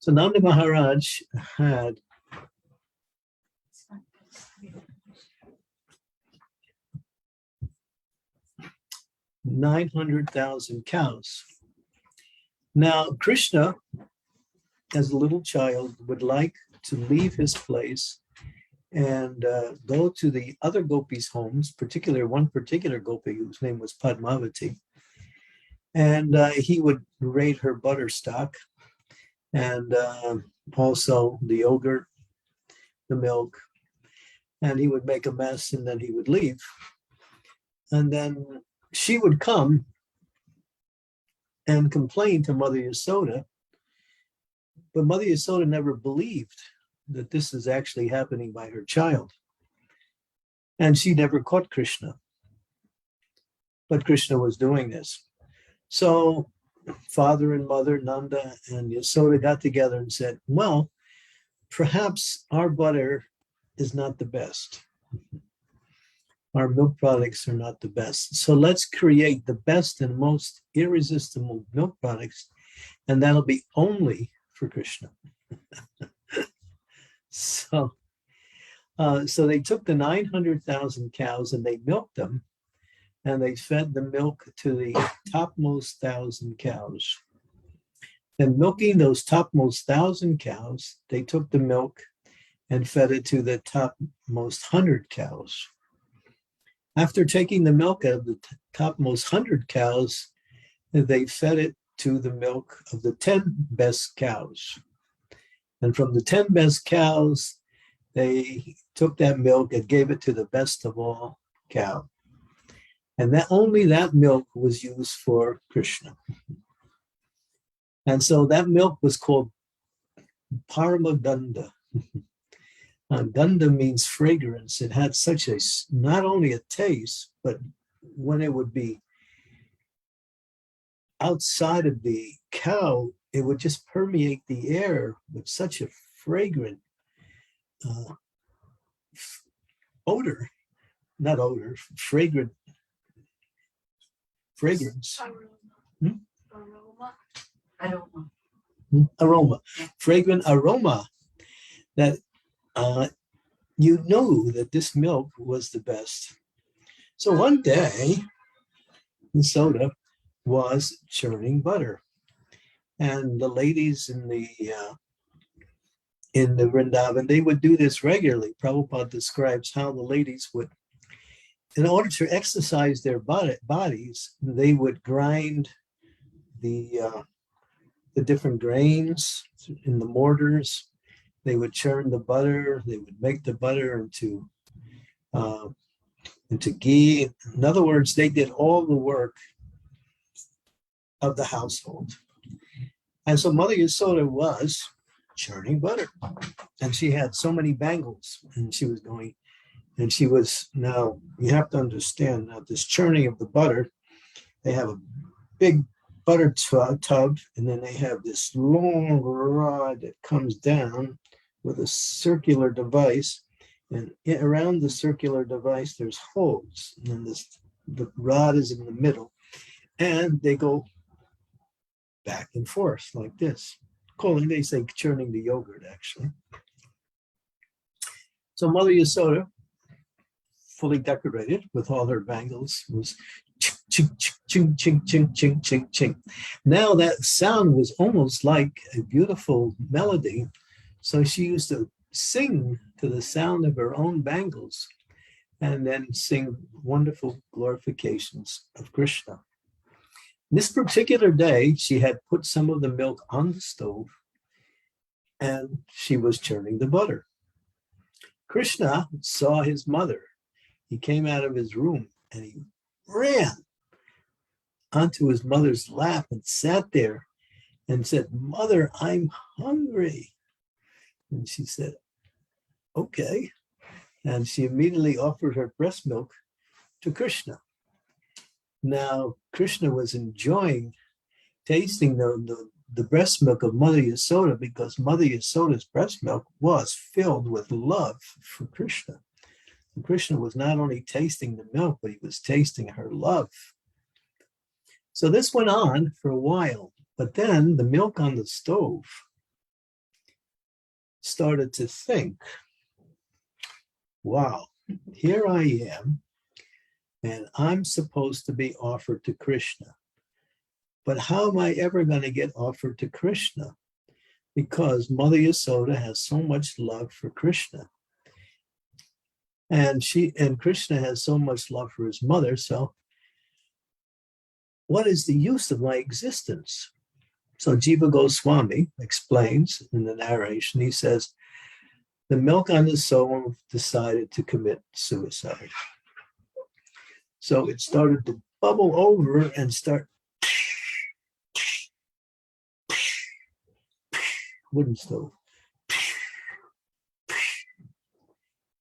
So Nanda Maharaj had 900,000 cows. Now, Krishna, as a little child, would like to leave his place and go to the other gopis' homes, one particular gopi whose name was Padmavati. And he would raid her butter stock and also the yogurt, the milk, and he would make a mess and then he would leave. And then she would come and complain to Mother Yasoda, but Mother Yasoda never believed that this is actually happening by her child. And she never caught Krishna. But Krishna was doing this. So father and mother, Nanda and Yasoda, got together and said, well, perhaps our butter is not the best. Our milk products are not the best. So let's create the best and most irresistible milk products, and that'll be only for Krishna. So they took the 900,000 cows and they milked them, and they fed the milk to the topmost 1,000 cows. Then milking those topmost 1,000 cows, they took the milk and fed it to the topmost 100 cows. After taking the milk out of the topmost 100 cows, they fed it to the milk of the 10 best cows. And from the 10 best cows, they took that milk and gave it to the best of all cow. And only that milk was used for Krishna. And so that milk was called Paramaganda. Ganda means fragrance. It had such not only a taste, but when it would be outside of the cow, it would just permeate the air with such a fragrant fragrance. Aroma. Fragrant aroma that you know that this milk was the best. So one day, Yasoda was churning butter, and the ladies in the Vrindavan, they would do this regularly. Prabhupada describes how the ladies would, in order to exercise their bodies, they would grind the different grains in the mortars. They would churn the butter. They would make the butter into ghee. In other words, they did all the work of the household. And so Mother Yasoda was churning butter. And she had so many bangles. And she was now, you have to understand, now this churning of the butter, they have a big butter tub, and then they have this long rod that comes down with a circular device, and around the circular device there's holes, and then the rod is in the middle, and they go back and forth like this. They say churning the yogurt, actually. So Mother Yasoda, fully decorated with all her bangles, was ching, ching, ching, ching, ching, ching, ching. Now that sound was almost like a beautiful melody. So she used to sing to the sound of her own bangles and then sing wonderful glorifications of Krishna. This particular day, she had put some of the milk on the stove and she was churning the butter. Krishna saw his mother. He came out of his room and he ran onto his mother's lap and sat there and said, "Mother, I'm hungry." And she said, "Okay." And she immediately offered her breast milk to Krishna. Now, Krishna was enjoying tasting the breast milk of Mother Yasoda, because Mother Yasoda's breast milk was filled with love for Krishna. And Krishna was not only tasting the milk, but he was tasting her love. So this went on for a while, but then the milk on the stove started to think, wow, here I am, and I'm supposed to be offered to Krishna. But how am I ever going to get offered to Krishna? Because Mother Yasoda has so much love for Krishna. And Krishna has so much love for his mother. So what is the use of my existence? So Jiva Goswami explains in the narration, he says, the milk on the stove decided to commit suicide. So it started to bubble over and start wooden stove.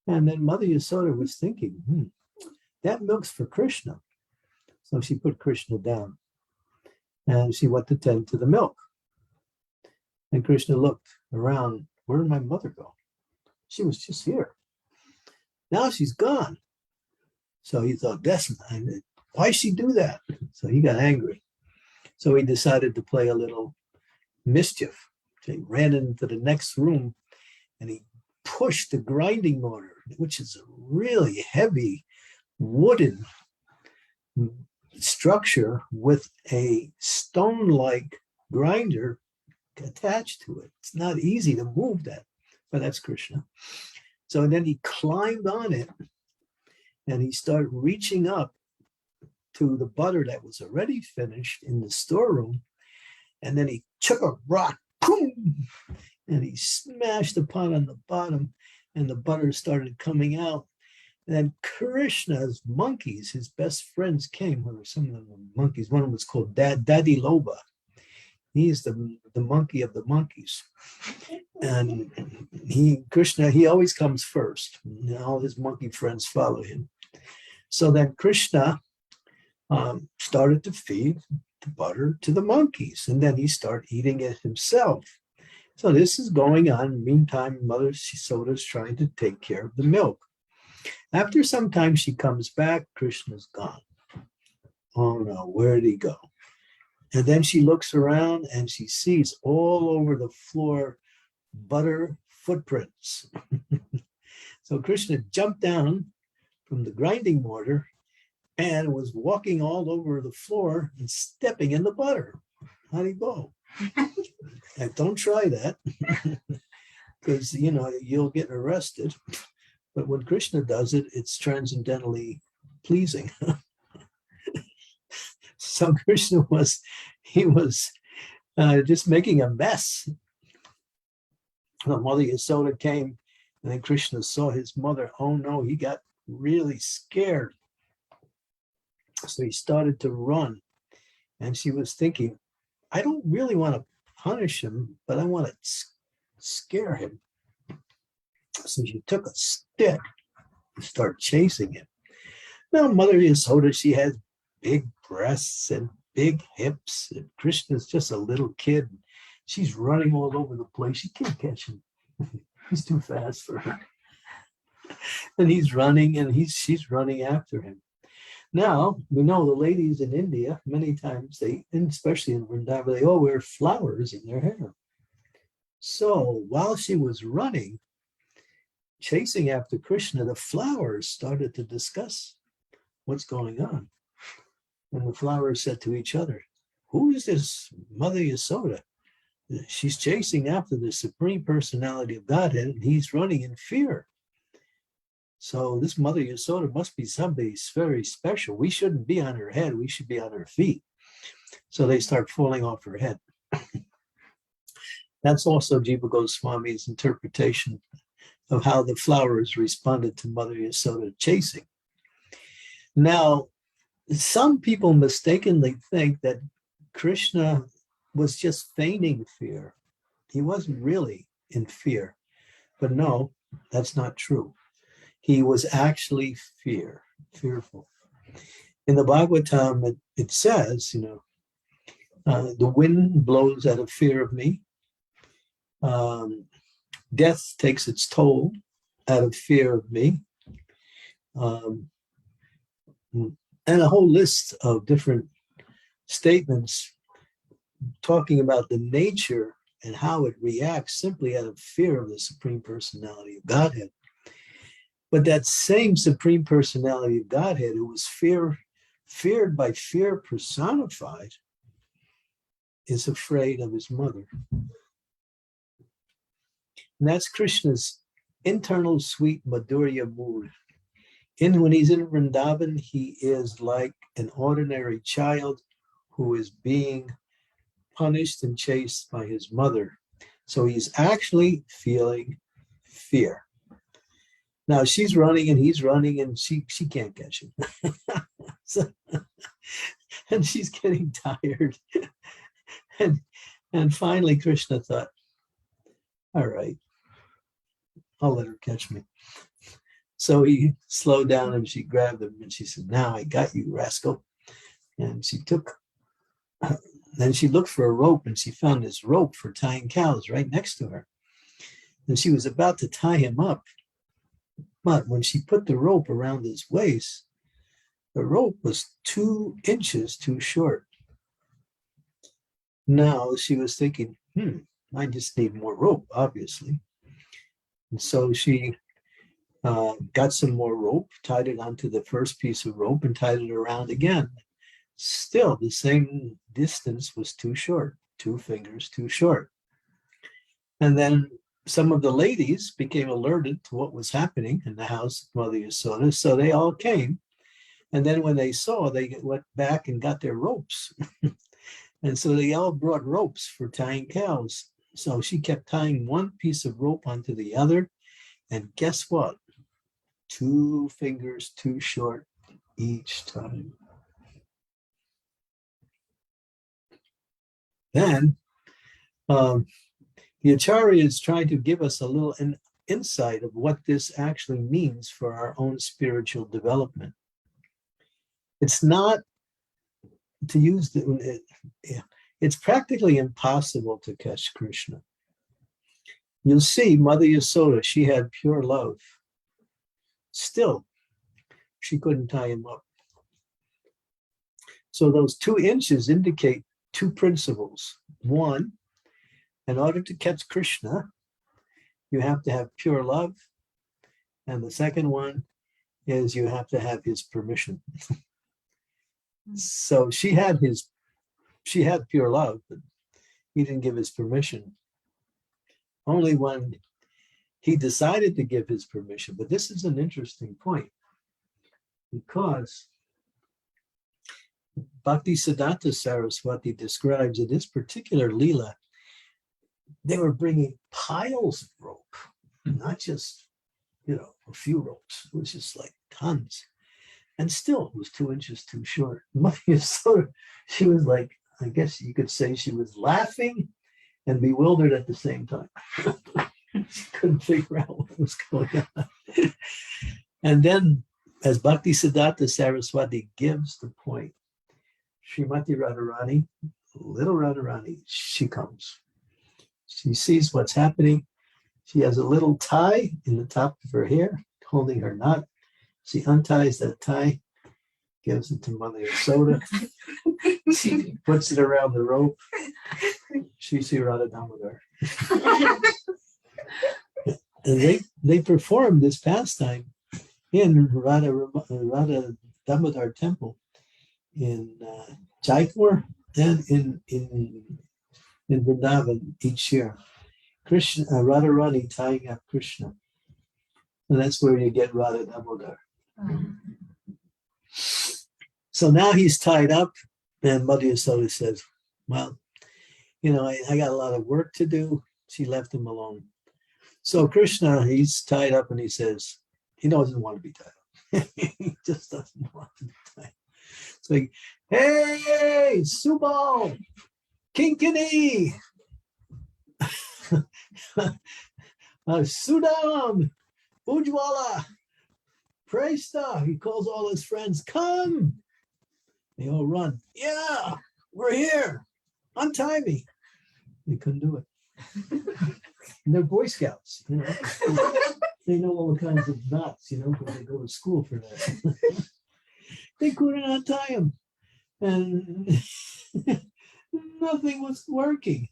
And then Mother Yasoda was thinking, that milk's for Krishna. So she put Krishna down and she went to tend to the milk. And Krishna looked around, where did my mother go? She was just here. Now she's gone. So he thought, why she do that? So he got angry. So he decided to play a little mischief. So he ran into the next room and he pushed the grinding mortar, which is a really heavy wooden structure with a stone-like grinder attached to it. It's not easy to move that, but that's Krishna. So then he climbed on it and he started reaching up to the butter that was already finished in the storeroom. And then he took a rock, boom, and he smashed the pot on the bottom and the butter started coming out. And then Krishna's monkeys, his best friends came, or some of them were monkeys. One was called Daddy Loba. He's the monkey of the monkeys. And Krishna, he always comes first. And all his monkey friends follow him. So then Krishna started to feed the butter to the monkeys. And then he started eating it himself. So this is going on. Meantime, Mother Yasoda is trying to take care of the milk. After some time, she comes back. Krishna's gone. Oh no, where did he go? And then she looks around and she sees all over the floor butter footprints. So Krishna jumped down from the grinding mortar and was walking all over the floor and stepping in the butter. How'd he go? And don't try that because, you'll get arrested. But when Krishna does it, it's transcendently pleasing. So Krishna was just making a mess. The Mother Yasoda came, and then Krishna saw his mother. Oh no, he got really scared. So he started to run, and she was thinking, I don't really want to punish him, but I want to scare him. So she took a stick and started chasing him. Now, Mother Yasoda, she has big breasts and big hips, and Krishna's just a little kid. She's running all over the place. She can't catch him. He's too fast for her. And he's running, and she's running after him. Now, we know the ladies in India, many times, especially in Vrindavan, they all wear flowers in their hair. So while she was running, chasing after Krishna, the flowers started to discuss what's going on. And the flowers said to each other, who is this Mother Yasoda? She's chasing after the Supreme Personality of Godhead, and he's running in fear. So this Mother Yasoda must be somebody very special. We shouldn't be on her head. We should be on her feet. So they start falling off her head. That's also Jiva Goswami's interpretation of how the flowers responded to Mother Yasoda chasing. Now, some people mistakenly think that Krishna was just feigning fear. He wasn't really in fear. But no, that's not true. He was actually fearful. In the Bhagavatam, it says, the wind blows out of fear of me. Death takes its toll out of fear of me. And a whole list of different statements talking about the nature and how it reacts simply out of fear of the Supreme Personality of Godhead. But that same Supreme Personality of Godhead, who was feared by fear personified, is afraid of his mother. And that's Krishna's internal sweet Madhurya mood. When he's in Vrindavan, he is like an ordinary child who is being punished and chased by his mother. So he's actually feeling fear. Now she's running and he's running and she can't catch him. And she's getting tired. And finally Krishna thought, all right, I'll let her catch me. So he slowed down and she grabbed him and she said, now I got you, rascal. And then she looked for a rope and she found this rope for tying cows right next to her. And she was about to tie him up. But when she put the rope around his waist, the rope was 2 inches too short. Now she was thinking, I just need more rope, obviously. And so she got some more rope, tied it onto the first piece of rope and tied it around again. Still, the same distance was too short, 2 fingers too short. And then some of the ladies became alerted to what was happening in the house of Mother Yasoda, so they all came. And then when they saw, they went back and got their ropes. And so they all brought ropes for tying cows. So she kept tying one piece of rope onto the other. And guess what? 2 fingers too short each time. Then the Acharya is trying to give us a little insight of what this actually means for our own spiritual development. It's not to use it's practically impossible to catch Krishna. You'll see Mother Yasoda, she had pure love. Still, she couldn't tie him up. So those 2 inches indicate 2 principles. One, in order to catch Krishna, you have to have pure love. And the second one is you have to have his permission. So she had pure love, but he didn't give his permission. Only when he decided to give his permission. But this is an interesting point, because Bhaktisiddhanta Saraswati describes in this particular Lila, they were bringing piles of rope, not just, a few ropes. It was just like tons. And still it was 2 inches too short. Mother Yasoda, she was like, I guess you could say she was laughing and bewildered at the same time. She couldn't figure out what was going on. And then, as Bhaktisiddhanta Saraswati gives the point, Srimati Radharani, little Radharani, she comes. She sees what's happening. She has a little tie in the top of her hair, holding her knot. She unties that tie, gives it to Mother Yasoda. She puts it around the rope. She see Radha Damodar. And they performed this pastime in Radha Damodar temple in Jaipur and in Vrindavan each year. Radharani tying up Krishna. And that's where you get Radha Damodar. So now he's tied up, and Mother Yasoda says, well, I got a lot of work to do. She left him alone. So Krishna, he's tied up and he says, he doesn't want to be tied up. He just doesn't want to be tied. So hey, Subal, Kinkini, Sudam, Ujwala, Presta. He calls all his friends, come. They all run. Yeah, we're here. Untie me. They couldn't do it. And they're Boy Scouts, They know all kinds of knots, because they go to school for that. They couldn't untie him. And nothing was working.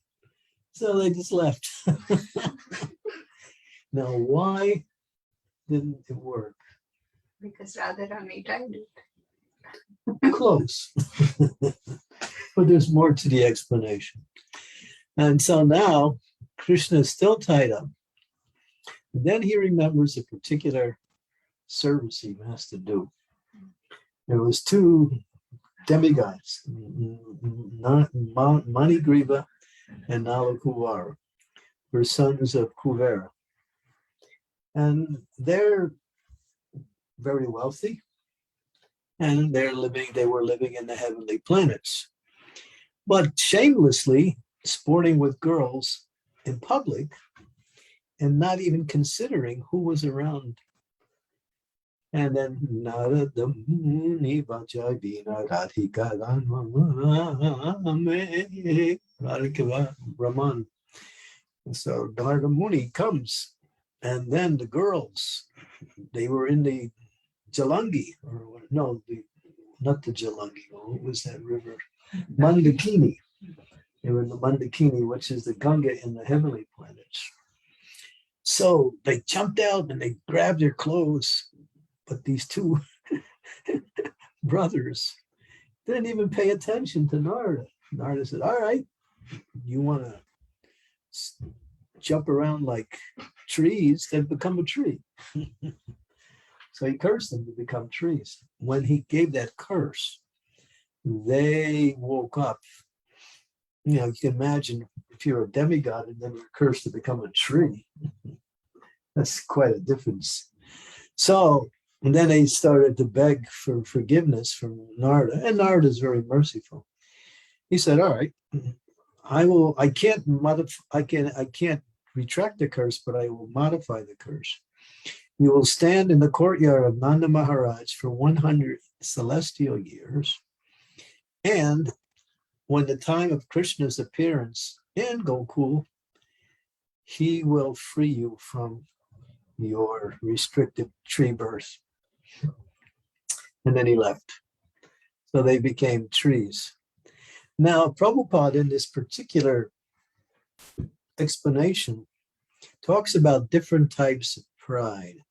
So they just left. Now, why didn't it work? Because Radharani tried it. Close. But there's more to the explanation. And so now Krishna is still tied up. And then he remembers a particular service he has to do. There was two demigods, Manigriva and Nalakuvara, were sons of Kuvera. And they're very wealthy, and they were living in the heavenly planets. But shamelessly sporting with girls in public and not even considering who was around. And then Narada Muni Vajavina Radhika Raman. And so Narada Muni comes, and then the girls, they were in the Jalangi, or no, not the Jalangi. What was that river? Mandakini. They were in the Mandakini, which is the Ganga in the heavenly planets. So they jumped out and they grabbed their clothes, but these two brothers didn't even pay attention to Narada. Narada said, all right, you want to jump around like trees, then become a tree. So he cursed them to become trees. When he gave that curse, they woke up. You know, you can imagine if you're a demigod and then you're cursed to become a tree. That's quite a difference. So, and then they started to beg for forgiveness from Narada, and Narada is very merciful. He said, all right, I can't retract the curse, but I will modify the curse. You will stand in the courtyard of Nanda Maharaj for 100 celestial years. And when the time of Krishna's appearance in Gokul, he will free you from your restricted tree birth. And then he left. So they became trees. Now, Prabhupada, in this particular explanation, talks about different types of pride.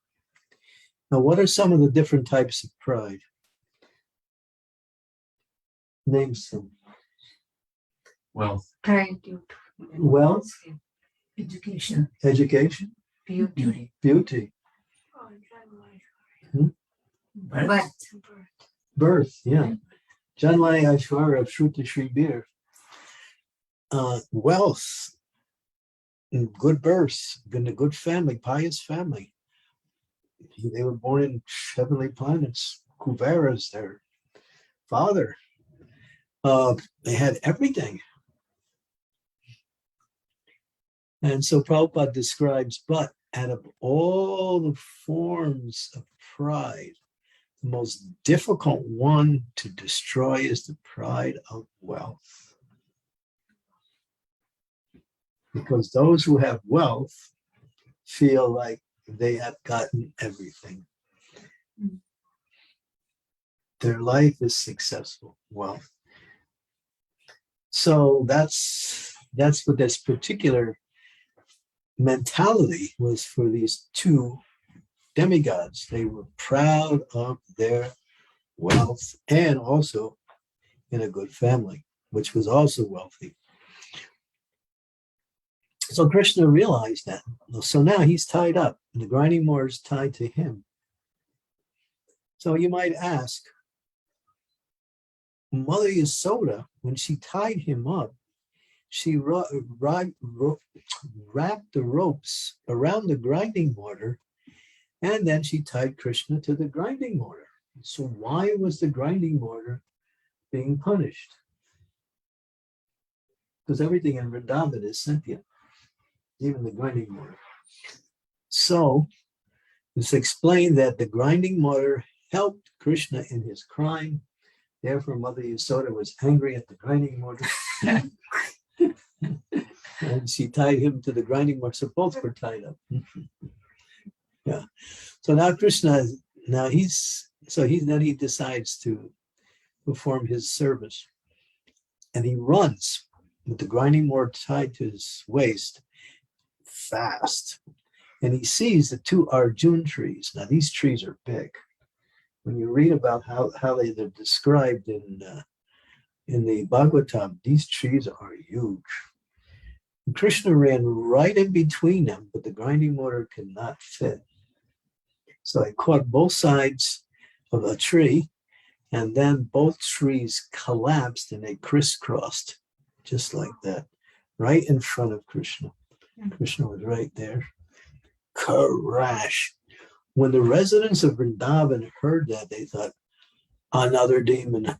Now, what are some of the different types of pride? Name some. Wealth. Pride, Wealth, education, education, beauty, beauty, birth. birth, yeah. Janlai Aishwarya Shruti Shri Bir. Wealth, good birth, in a good family, pious family. They were born in heavenly planets. Kuvera is their father. They had everything. And so Prabhupada describes, but out of all the forms of pride, the most difficult one to destroy is the pride of wealth. Because those who have wealth feel like they have gotten everything. Their life is successful, wealth. So that's what this particular mentality was for these two demigods. They were proud of their wealth and also in a good family, which was also wealthy. So Krishna realized that. So now he's tied up, and the grinding moor is tied to him. So you might ask, Mother Yasoda, when she tied him up, she wrapped the ropes around the grinding mortar, and then she tied Krishna to the grinding mortar. So why was the grinding mortar being punished? Because everything in Vrindavan is sentient, even the grinding mortar. So it's explained that the grinding mortar helped Krishna in his crime. Therefore, Mother Yasoda was angry at the grinding mortar. And she tied him to the grinding mortar. So both were tied up. Yeah. So now Krishna, then he decides to perform his service. And he runs. with the grinding mortar tied to his waist fast. And he sees the two Arjun trees. Now, these trees are big. When you read about how they're described in the Bhagavatam, these trees are huge. And Krishna ran right in between them, but the grinding mortar could not fit. So he caught both sides of a tree, and then both trees collapsed and they crisscrossed, just like that, right in front of Krishna. Krishna was right there. Crash. When the residents of Vrindavan heard that, they thought, another demon.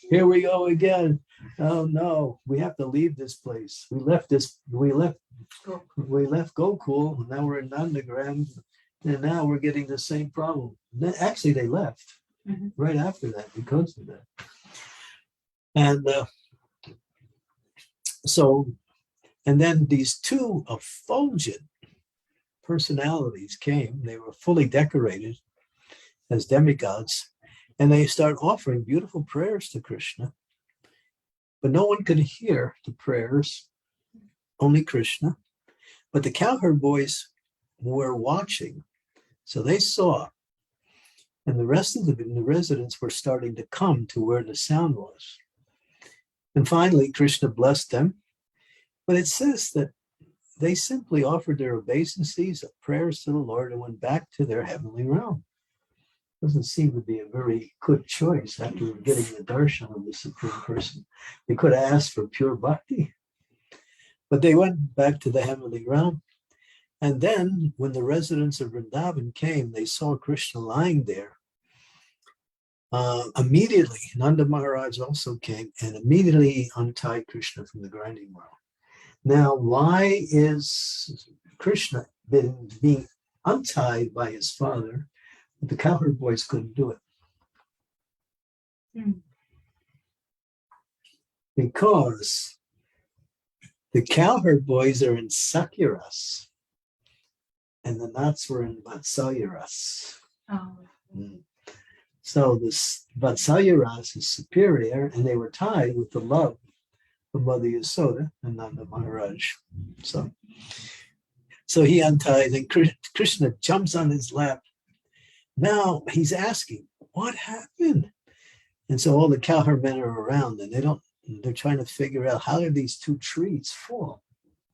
Here we go again. Oh no, we have to leave this place. We left Gokul, and now we're in Nandagram, and now we're getting the same problem. Actually, they left right after that because of that. And and then these two effulgent personalities came. They were fully decorated as demigods, and they start offering beautiful prayers to Krishna. But no one could hear the prayers, only Krishna. But the cowherd boys were watching, so they saw. And the rest of the residents were starting to come to where the sound was. And finally, Krishna blessed them. But it says that they simply offered their obeisances of prayers to the Lord and went back to their heavenly realm. Doesn't seem to be a very good choice after getting the darshan of the Supreme Person. They could have asked for pure bhakti. But they went back to the heavenly realm. And then when the residents of Vrindavan came, they saw Krishna lying there. Immediately, Nanda Maharaj also came and immediately untied Krishna from the grinding wheel. Now, why is Krishna being untied by his father? The cowherd boys couldn't do it. Because the cowherd boys are in Sakyaras and the Nats were in Vatsalyaras. So this Vatsalyaras is superior, and they were tied with the love of Mother Yasoda and Nanda Maharaj. So he untied, and Krishna jumps on his lap. Now he's asking, what happened? And so all the cowherd men are around, and they're trying to figure out, how did these two trees fall?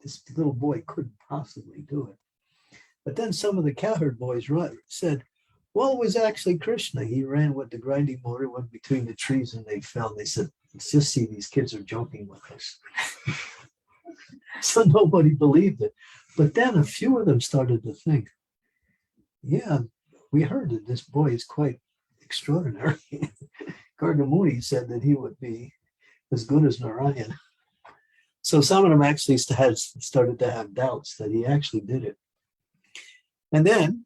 This little boy couldn't possibly do it. But then some of the cowherd boys said, well, it was actually Krishna. He ran with the grinding mortar, went between the trees, and they fell. And they said, let's just see, these kids are joking with us. So nobody believed it. But then a few of them started to think, yeah, we heard that this boy is quite extraordinary. Gargamuni said that he would be as good as Narayan. So some of them actually started to have doubts that he actually did it. And then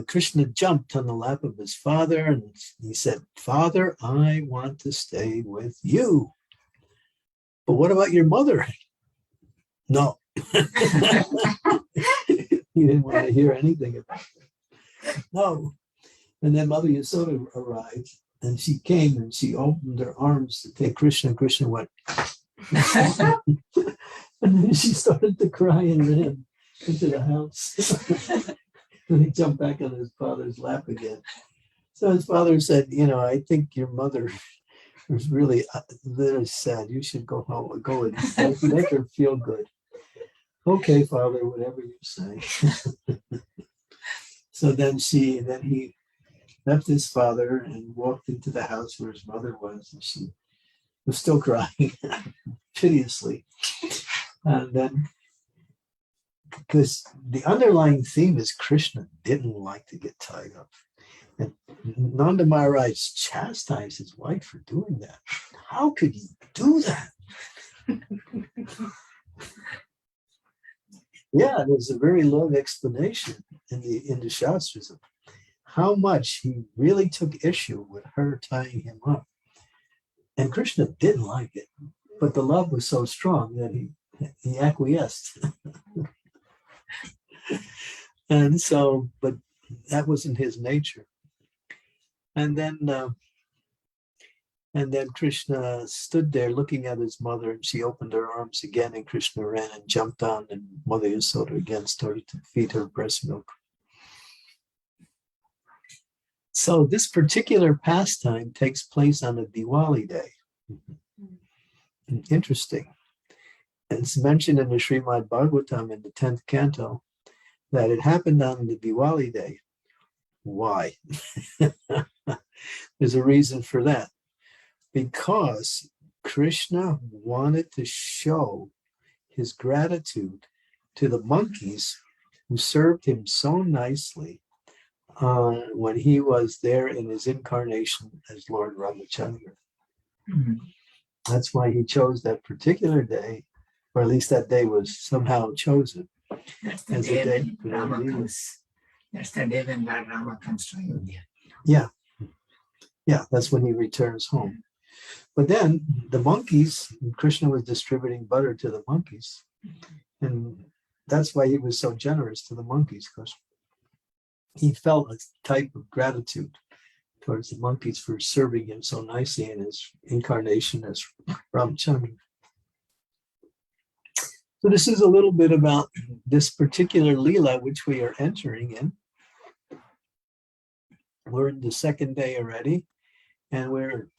Krishna jumped on the lap of his father and he said, Father, I want to stay with you. But what about your mother? No. He didn't want to hear anything about it. No. And then Mother Yasoda arrived, and she came and she opened her arms to take Krishna, and Krishna went. And then she started to cry and ran into the house. And he jumped back on his father's lap again. So his father said, I think your mother was really sad. You should go home, go and make her feel good. Okay, Father, whatever you say. So then he left his father and walked into the house where his mother was, and she was still crying piteously. And then, because the underlying theme is Krishna didn't like to get tied up. And Nanda Maharaj chastised his wife for doing that. How could he do that? Yeah, there's a very long explanation in the Shastras of how much he really took issue with her tying him up. And Krishna didn't like it, but the love was so strong that he acquiesced. And so, but that wasn't his nature. And then And then Krishna stood there looking at his mother, and she opened her arms again, and Krishna ran and jumped on, and Mother Yasoda again started to feed her breast milk. So this particular pastime takes place on a Diwali day. Interesting. It's mentioned in the Srimad Bhagavatam in the 10th canto that it happened on the Diwali day. Why? There's a reason for that. Because Krishna wanted to show his gratitude to the monkeys who served him so nicely when he was there in his incarnation as Lord Ramachandra. That's why he chose that particular day, or at least that day was somehow chosen. That's the as a day day when for Rama Lila. comes. That's the day when Lord Rama comes to India. Yeah. Yeah, that's when he returns home. But then the monkeys, Krishna was distributing butter to the monkeys. And that's why he was so generous to the monkeys, because he felt a type of gratitude towards the monkeys for serving him so nicely in his incarnation as Ramachandra. So this is a little bit about this particular Lila, which we are entering in. We're in the second day already, and we're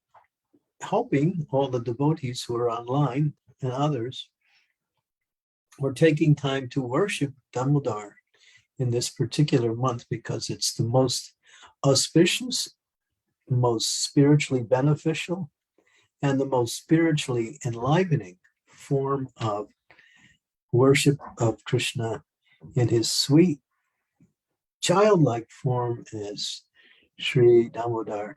helping all the devotees who are online and others. We're taking time to worship Damodar in this particular month because it's the most auspicious, most spiritually beneficial, and the most spiritually enlivening form of worship of Krishna in his sweet, childlike form as Sri Damodar.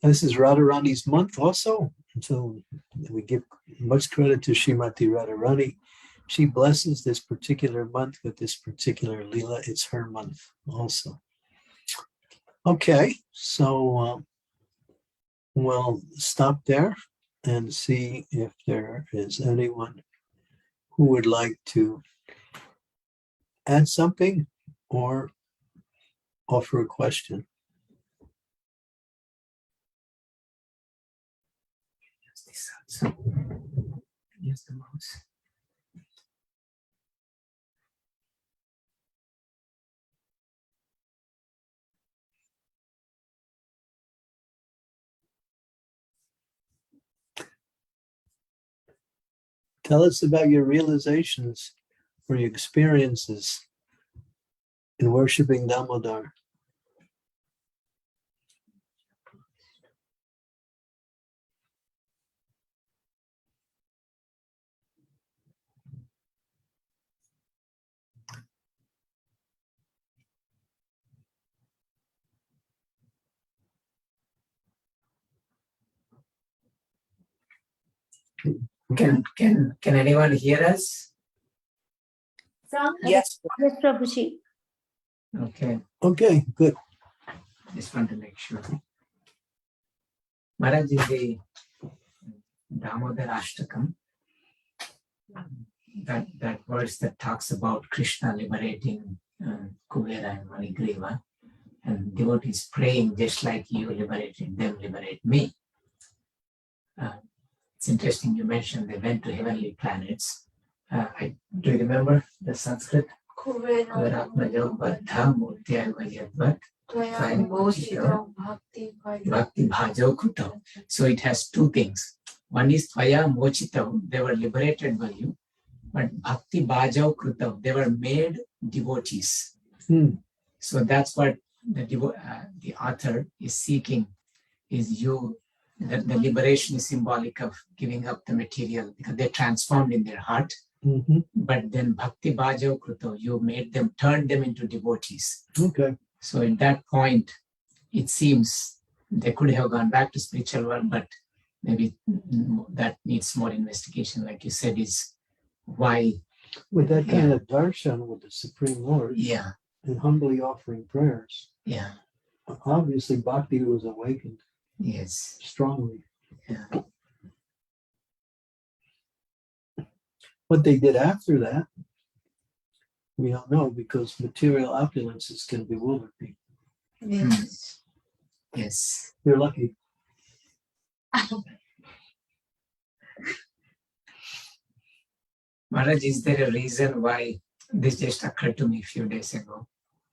This is Radharani's month also, so we give much credit to Srimati Radharani. She blesses this particular month with this particular Lila. It's her month also. Okay, so we'll stop there and see if there is anyone who would like to add something or offer a question. So, use the mouse. Tell us about your realizations or your experiences in worshiping Damodar. Can anyone hear us? Yes. Yes, Prabhuji. Okay, Okay, good. just want to make sure. Maharaj, in the Damodar Ashtakam, that verse that talks about Krishna liberating Kuvera and Manigriva, and devotees praying just like you liberated them, liberate me. It's interesting you mentioned they went to heavenly planets. Do you remember the Sanskrit? Kuveratmajo Baddha Murtyai Vayadvat Bhakti Bhajo Krutam. So it has two things. One is Tvaya Mochitam, they were liberated by you, but Bhakti Bhajo Krutam, they were made devotees. So that's what the author is seeking, is you. The liberation is symbolic of giving up the material because they're transformed in their heart. But then Bhakti Bhajo Kruto, you made them, turned them into devotees. Okay. So at that point, it seems they could have gone back to spiritual world, but maybe that needs more investigation. Like you said, is why. With that kind of darshan with the Supreme Lord, and humbly offering prayers, obviously Bhakti was awakened. Yes. Strongly. Yeah. What they did after that, we don't know, because material opulences can bewilder people. Yes. Yes. You're lucky. Maharaj, is there a reason why this just occurred to me a few days ago?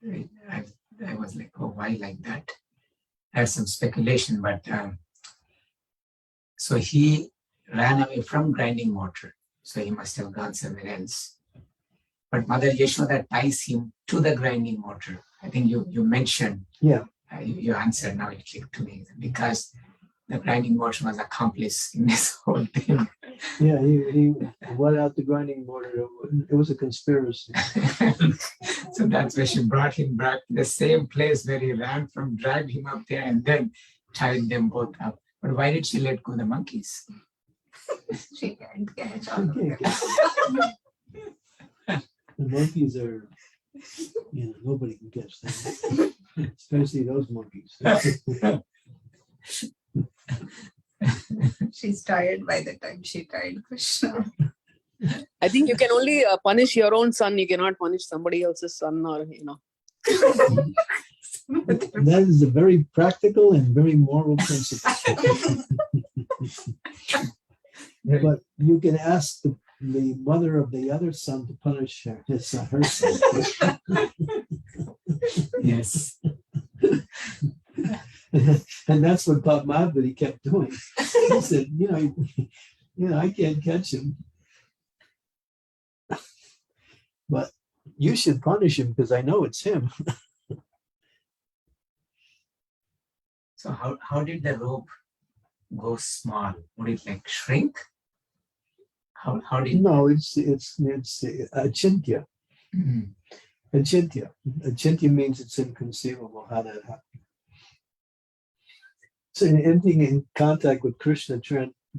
I was like, oh, why like that? I have some speculation, but so he ran away from grinding mortar. So he must have gone somewhere else. But Mother Yashoda ties him to the grinding mortar. I think you mentioned, Yeah. You answered, now it clicked to me, because the grinding mortar was accomplice in this whole thing. Yeah, he went out the grinding mortar. It was a conspiracy. So that's why she brought him back to the same place where he ran from, dragged him up there, and then tied them both up. But why did she let go the monkeys? She can't catch all of them. The monkeys are, nobody can catch them, especially those monkeys. She's tired by the time she tied Krishna. I think you can only punish your own son. You cannot punish somebody else's son, or That is a very practical and very moral principle. But you can ask the mother of the other son to punish her son. Yes. And that's what Padmavati kept doing. He said, I can't catch him. But you should punish him because I know it's him. So how did the rope go small? Would it like shrink? How did? No, it's achintya. Mhm. Achintya. Achintya means it's inconceivable how that happened. So anything in contact with Krishna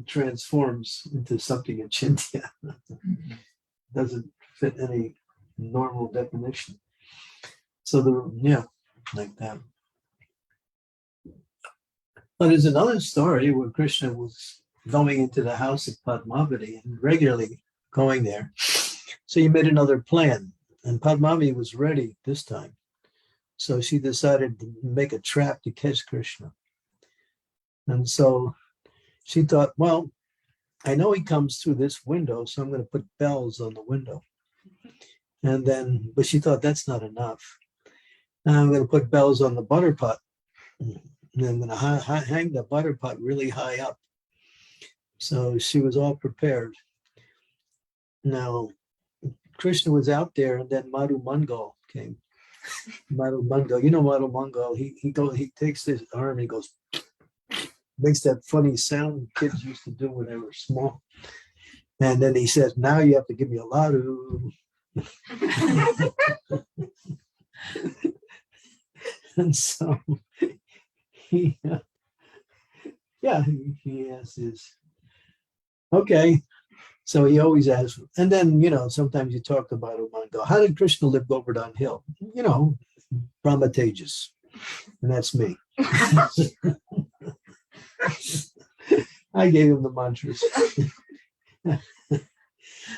transforms into something achintya. Doesn't fit any normal definition. So like that. But there's another story where Krishna was going into the house of Padmavati and regularly going there. So he made another plan, and Padmavati was ready this time. So she decided to make a trap to catch Krishna. And so she thought, well, I know he comes through this window, so I'm going to put bells on the window. And then, but she thought that's not enough. Now I'm going to put bells on the butter pot. And I'm going to hang the butter pot really high up. So she was all prepared. Now, Krishna was out there, and then Madhu Mangal came. Madhu Mangal, Madhu Mangal, he takes his arm and he goes, makes that funny sound kids used to do when they were small. And then he says, now you have to give me a ladu. And so he has his, okay. So he always asks, and then, sometimes you talk about Mangal. How did Krishna live Govardhan Hill? Brahma Tejas. And that's me. I gave him the mantras.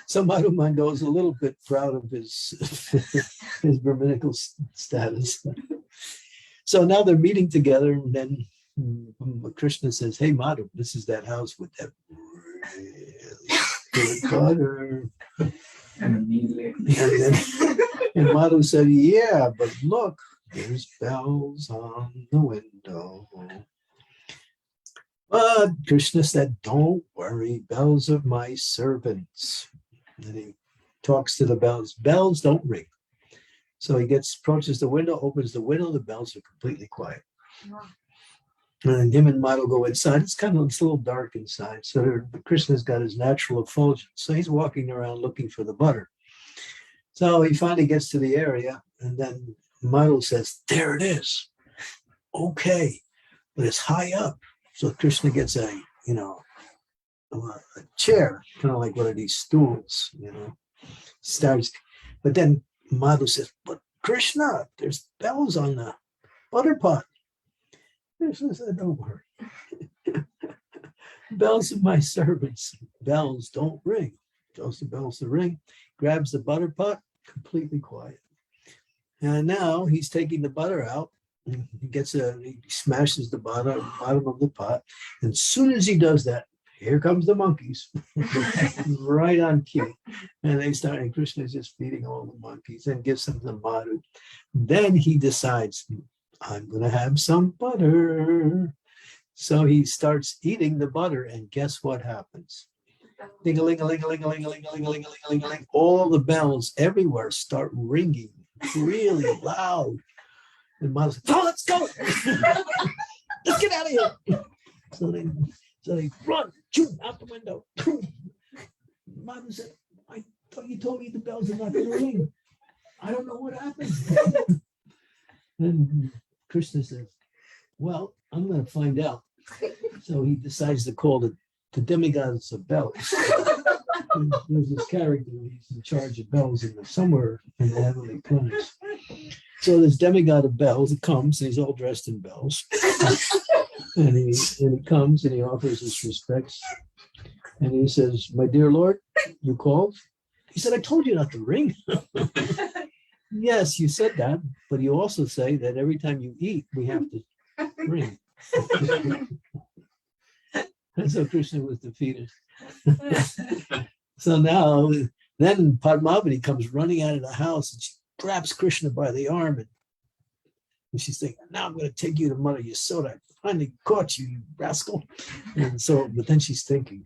So Madhu Mangal is a little bit proud of his Brahminical status. So now they're meeting together, and then Krishna says, hey, Madhu, this is that house with that really good butter. And immediately. And Madhu said, yeah, but look, there's bells on the window. But Krishna said, don't worry, bells are my servants. And he talks to the bells. Bells don't ring. So he approaches the window, opens the window, the bells are completely quiet. Wow. And him and Madhu go inside. It's a little dark inside. So Krishna's got his natural effulgence. So he's walking around looking for the butter. So he finally gets to the area, and then Madhu says, there it is. Okay, but it's high up. So Krishna gets a chair, kind of like one of these stools, starts. But then Madhu says, but Krishna, there's bells on the butter pot. Krishna said, don't worry. Bells are my servants. Bells don't ring. Tells the bells to ring, grabs the butter pot, completely quiet. And now he's taking the butter out, he smashes the bottom of the pot. And as soon as he does that, here comes the monkeys, right on cue. And and Krishna is just feeding all the monkeys and gives them the madhu. Then he decides, I'm going to have some butter. So he starts eating the butter, and guess what happens? Ding-a-ling-a-ling-a-ling-a-ling-a-ling-a-ling-a-ling-a-ling. All the bells everywhere start ringing really loud. And Mom said, oh, let's go. Let's get out of here. So they run, out the window. Mom said, I thought you told me the bells are not going to ring. I don't know what happened. And Krishna says, well, I'm going to find out. So he decides to call the demigods of bells. There's this character, he's in charge of bells somewhere in the heavenly planets. So this demigod of bells, it comes, and he's all dressed in bells. and he comes and he offers his respects. And he says, my dear Lord, you called? He said, I told you not to ring. Yes, you said that, but you also say that every time you eat, we have to ring. And so Krishna was defeated. So now, then Padmavati comes running out of the house and she grabs Krishna by the arm and she's thinking, now I'm going to take you to Mother Yasoda. I finally caught you, you rascal. And so, but then she's thinking,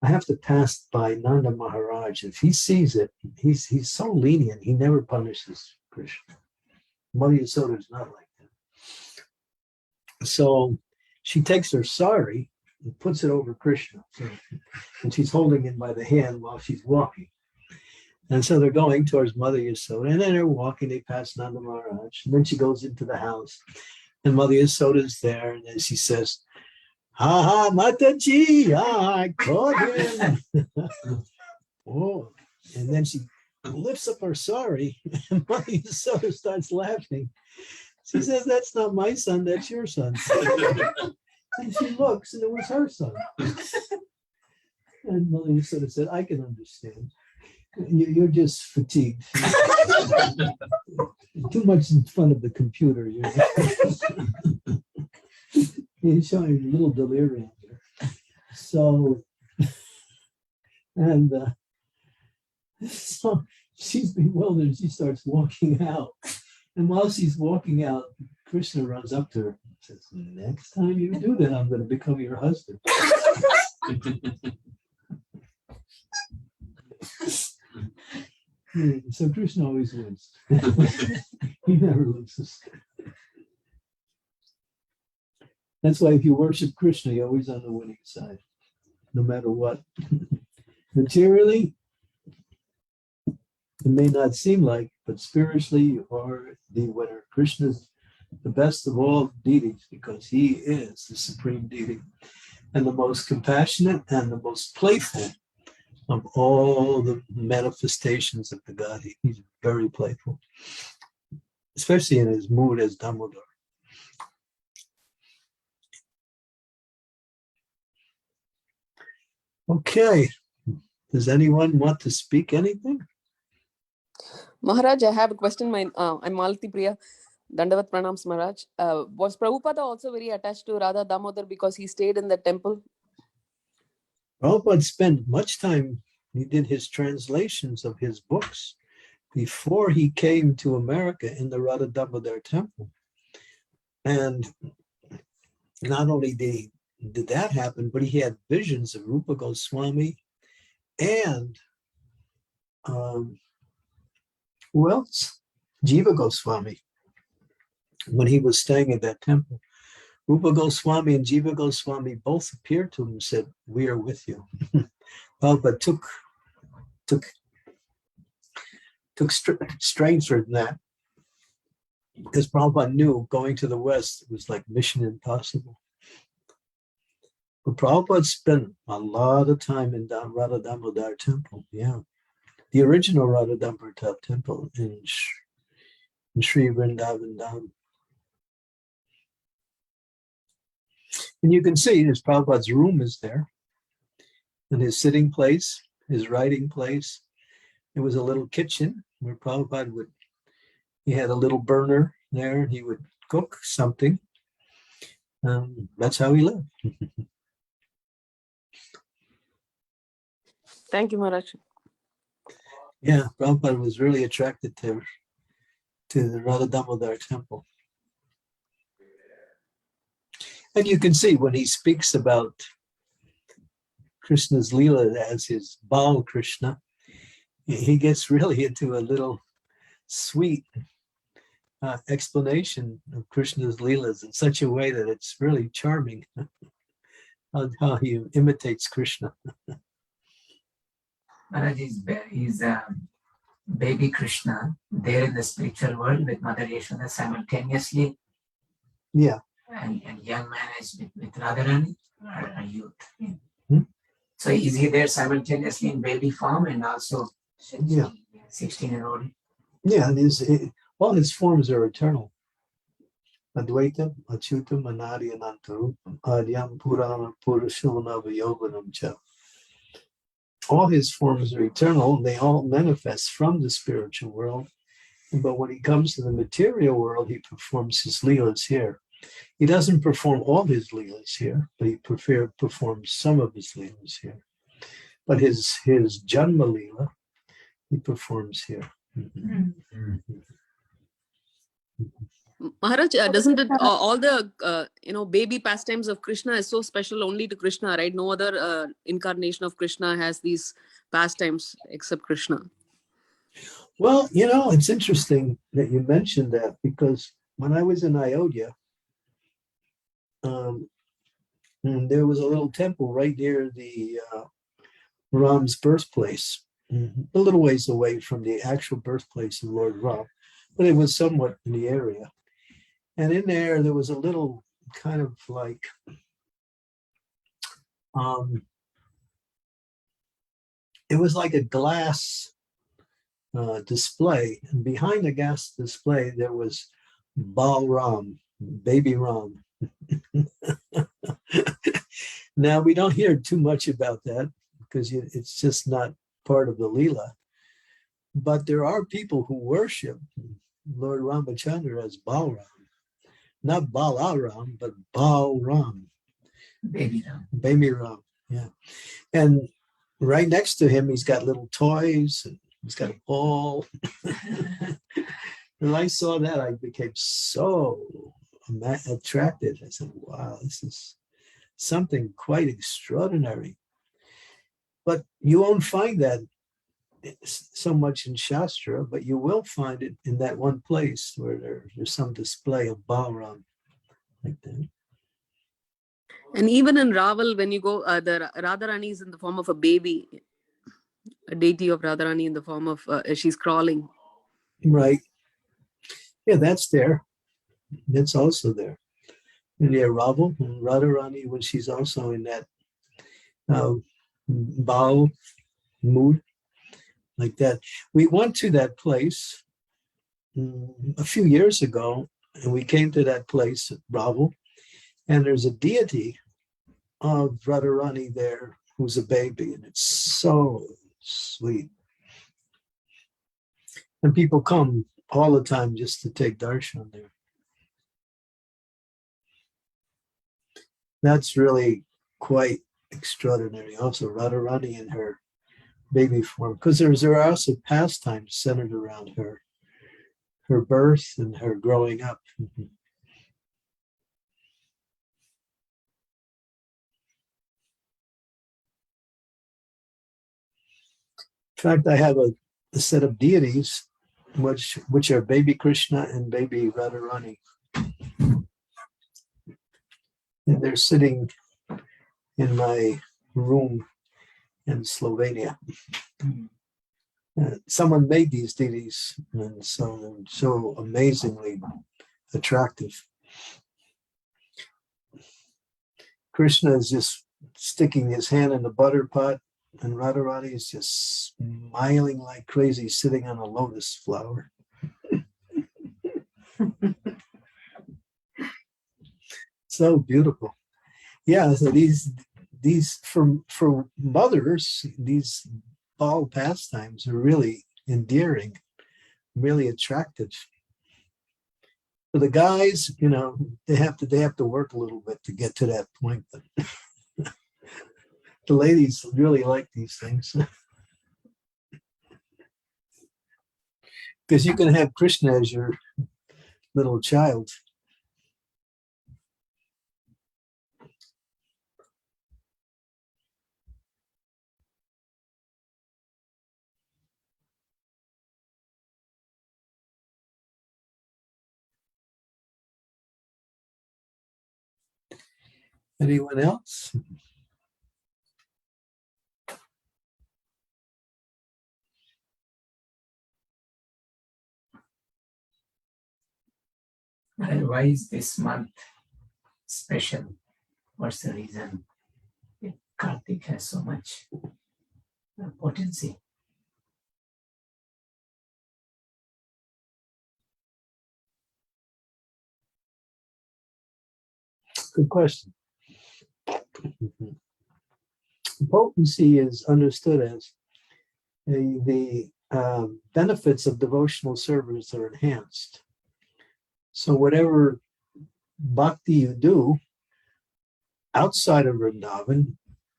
I have to pass by Nanda Maharaj. If he sees it, he's so lenient. He never punishes Krishna. Mother Yasoda is not like that. So she takes her sari and puts it over Krishna. And she's holding him by the hand while she's walking. And so they're going towards Mother Yasoda. And then they're walking, they pass Nanda Maharaj. And then she goes into the house. And Mother Yasoda is there. And then she says, ha ha, Mataji, I caught him. Oh, and then she lifts up her sari. And Mother Yasoda starts laughing. She says, that's not my son, that's your son. And she looks, and it was her son. And Mother Yasoda said, I can understand. You're just fatigued. Too much in front of the computer. You're showing a little delirium here. So, so she's bewildered. She starts walking out. And while she's walking out, Krishna runs up to her and says, next time you do that, I'm going to become your husband. So Krishna always wins. He never loses. That's why if you worship Krishna, you're always on the winning side, no matter what. Materially, it may not seem like, but spiritually, you are the winner. Krishna's the best of all deities because he is the supreme deity and the most compassionate and the most playful of all the manifestations of the God. He's very playful, especially in his mood as Damodar. Okay. Does anyone want to speak anything? Maharaj, I have a question. I'm Malati Priya. Dandavat Pranams, Maharaj. Was Prabhupada also very attached to Radha Damodar because he stayed in the temple? Prabhupada spent much time, he did his translations of his books before he came to America in the Radha Damodar temple. And not only did that happen, but he had visions of Rupa Goswami and who else? Jiva Goswami, when he was staying at that temple. Rupa Goswami and Jiva Goswami both appeared to him and said, we are with you. Prabhupada took strength from that because Prabhupada knew going to the West was like mission impossible. But Prabhupada spent a lot of time in Radha Damodar temple, yeah. The original Radha Damodar temple in Sri Vrindavan Dham. And you can see his Prabhupada's room is there, and his sitting place, his writing place. It was a little kitchen where Prabhupada he had a little burner there. He would cook something. That's how he lived. Thank you, Maharaj. Yeah, Prabhupada was really attracted to the Radha Damodar temple. And you can see when he speaks about Krishna's Lila as his Bal Krishna, he gets really into a little sweet explanation of Krishna's Leelas in such a way that it's really charming how he imitates Krishna. Maharaj is baby Krishna there in the spiritual world with Mother Yashoda simultaneously. Yeah. And young man is with Radharani or a youth. Hmm? So is he there simultaneously in baby form and also 16-year-old? Yeah, and all his forms are eternal. Advaitam, Achyutam, Anadi, Anantarupam, Adyam, Purana, Purushona, Yovanam Cha. All his forms are eternal. They all manifest from the spiritual world. But when he comes to the material world, he performs his leelas here. He doesn't perform all his leelas here, but he performs some of his leelas here. But his Janma leela, he performs here. Maharaj, doesn't it all the baby pastimes of Krishna is so special only to Krishna, right? No other incarnation of Krishna has these pastimes except Krishna. Well, it's interesting that you mentioned that, because when I was in Ayodhya, and there was a little temple right near the Ram's birthplace, a little ways away from the actual birthplace of Lord Ram, but it was somewhat in the area. And in there was a little kind of like, it was like a glass display. And behind the glass display, there was Bal Ram, baby Ram. Now, we don't hear too much about that because it's just not part of the Leela. But there are people who worship Lord Ramachandra as Balram. Not Balaram, but Balram. Baby Ram. Baby Ram, yeah. And right next to him, he's got little toys, and he's got a ball. And I saw that, I became so attracted. I said, wow, this is something quite extraordinary. But you won't find that so much in Shastra, but you will find it in that one place where there's some display of Balram like that. And even in Raval, when you go, the Radharani is in the form of a baby, a deity of Radharani in the form of, she's crawling. Right. Yeah, that's there. That's also there. And yeah, Raval, Radharani, when she's also in that Baal mood, like that. We went to that place a few years ago, and we came to that place at Raval, and there's a deity of Radharani there who's a baby, and it's so sweet. And people come all the time just to take darshan there. That's really quite extraordinary. Also, Radharani in her baby form, because there are also pastimes centered around her birth and her growing up. In fact, I have a set of deities which are baby Krishna and baby Radharani. And they're sitting in my room in Slovenia. Someone made these deities, and so they're so amazingly attractive. Krishna is just sticking his hand in the butter pot, and Radharani is just smiling like crazy, sitting on a lotus flower. So beautiful. Yeah, so these for mothers, these ball pastimes are really endearing, really attractive. For the guys, they have to work a little bit to get to that point. But the ladies really like these things. Because you can have Krishna as your little child. Anyone else? And why is this month special? What's the reason? Kartik has so much potency. Good question. Potency is understood as the benefits of devotional service are enhanced. So whatever bhakti you do outside of Vrindavan,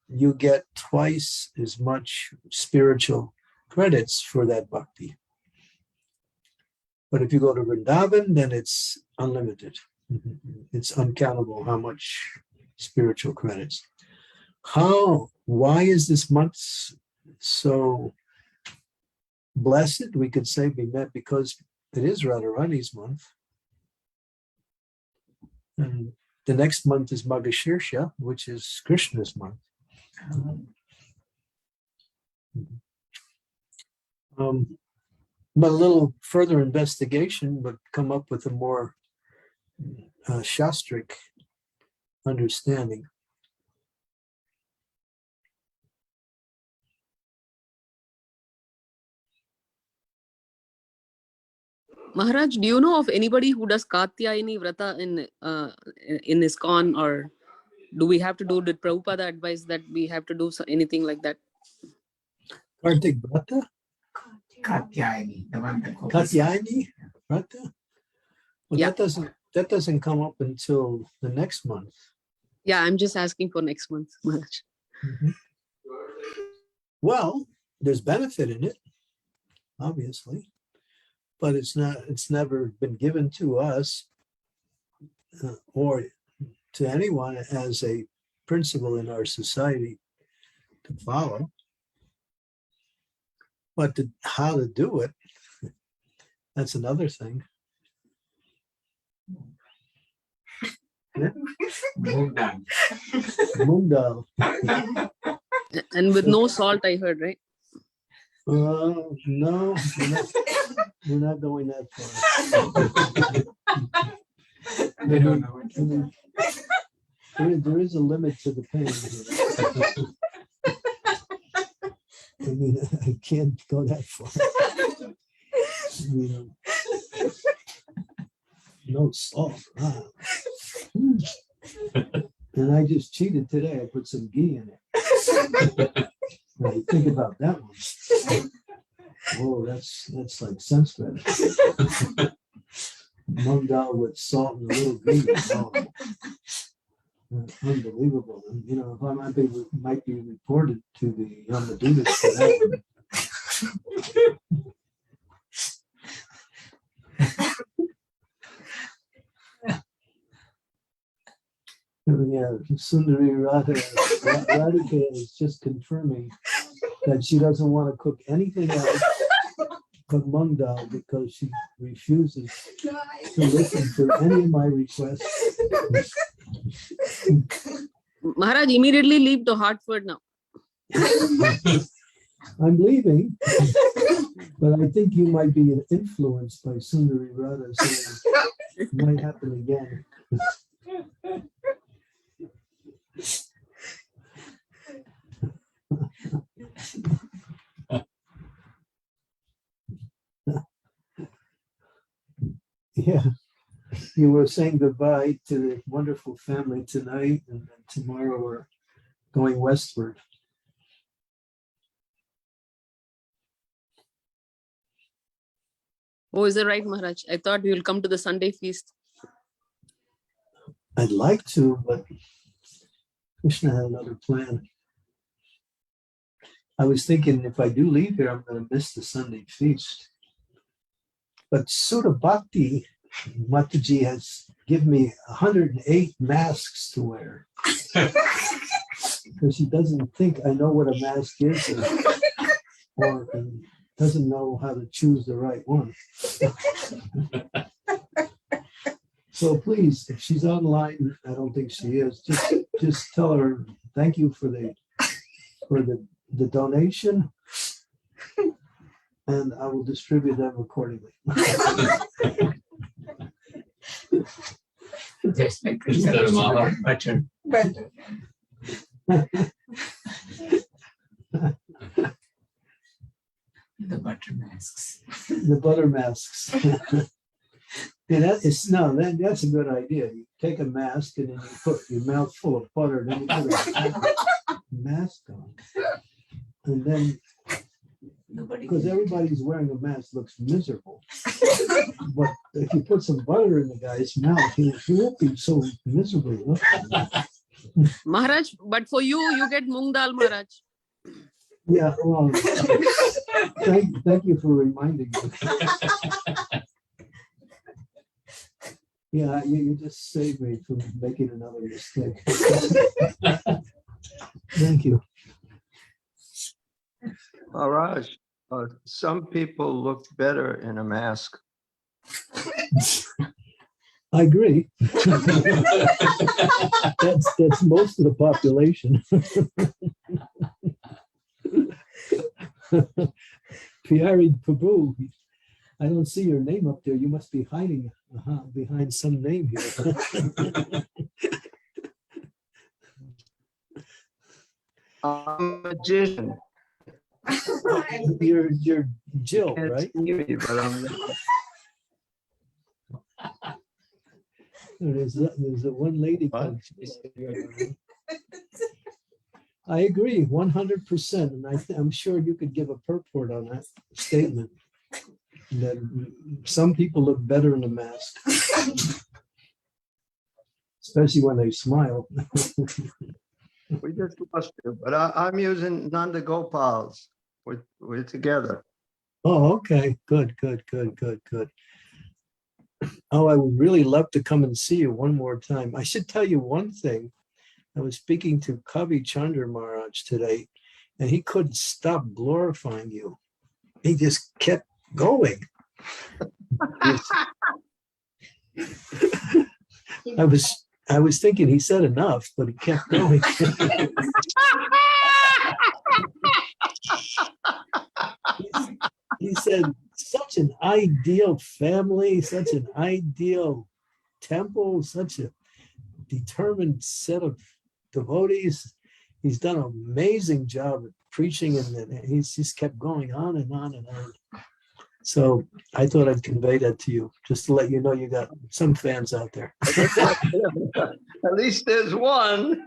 you get twice as much spiritual credits for that bhakti. But if you go to Vrindavan, then it's unlimited. It's uncountable how much spiritual credits. Why is this month so blessed? We could say because it is Radharani's month. And the next month is Magashirsha, which is Krishna's month. But a little further investigation would come up with a more shastric understanding. Maharaj, do you know of anybody who does Katyayani Vrata in ISKCON, or do we have to do, did Prabhupada advise that we have to do anything like that? Kartik Brata? Katyayani, the one that goes. Katyayani Brata? Well, Yeah. that doesn't come up until the next month. Yeah, I'm just asking for next month, Maharaj. Well, there's benefit in it, obviously, but it's never been given to us or to anyone as a principle in our society to follow. But how to do it, that's another thing. Moong dal. And with no salt, I heard, right? No, we're not going that far. They don't know what There is a limit to the pain here. I can't go that far. No salt. Wow. And I just cheated today. I put some ghee in it. Now you think about that one. Oh, that's like Sanskrit. Moong dal with salt and a little ghee. Oh, unbelievable. And, if I might be reported to the Yamadutas for that one. Yeah, Sundari Radhika is just confirming that she doesn't want to cook anything else but moong dal because she refuses to listen to any of my requests. Maharaj, immediately leave to Hartford now. I'm leaving, but I think you might be influenced by Sundari Radha, so it might happen again. Yeah, you were saying goodbye to the wonderful family tonight, and then tomorrow we're going westward. Oh, is that right, Maharaj? I thought we will come to the Sunday feast. I'd like to, but Krishna had another plan. I was thinking if I do leave here, I'm going to miss the Sunday feast. But Sudha Bhakti Mataji has given me 108 masks to wear. Because she doesn't think I know what a mask is or doesn't know how to choose the right one. So please, if she's online, I don't think she is, just tell her thank you for the donation, and I will distribute them accordingly. Just like Instead of Mama. butter. Better. The butter masks. The butter masks. And that's a good idea. You take a mask and then you put your mouth full of butter, and then you put a mask on. And then, Nobody. because everybody's wearing a mask, looks miserable. But if you put some butter in the guy's mouth, he won't be so miserably looking. Maharaj, but for you, you get Moong Dal, Maharaj. Yeah, well, thank you for reminding me. Yeah, you just saved me from making another mistake. Thank you. Maharaj, some people look better in a mask. I agree. That's most of the population. Pyari Prabhu, I don't see your name up there. You must be hiding behind some name here. I'm a magician. You're Jill, Can't right? see me, but I'm There's a one lady What? called Jill. I agree 100%, and I'm sure you could give a purport on that statement. That some people look better in a mask, especially when they smile. we just lost you, but I'm using Nanda Gopal's. We're together. Oh, okay, good. Oh, I would really love to come and see you one more time. I should tell you one thing. I was speaking to Kavi Chandra Maharaj today, and he couldn't stop glorifying you. He just kept going. I was thinking he said enough, but he kept going. He said, such an ideal family, such an ideal temple, such a determined set of devotees. He's done an amazing job at preaching, and he's just kept going on and on and on. So I thought I'd convey that to you, just to let you know you got some fans out there. At least there's one.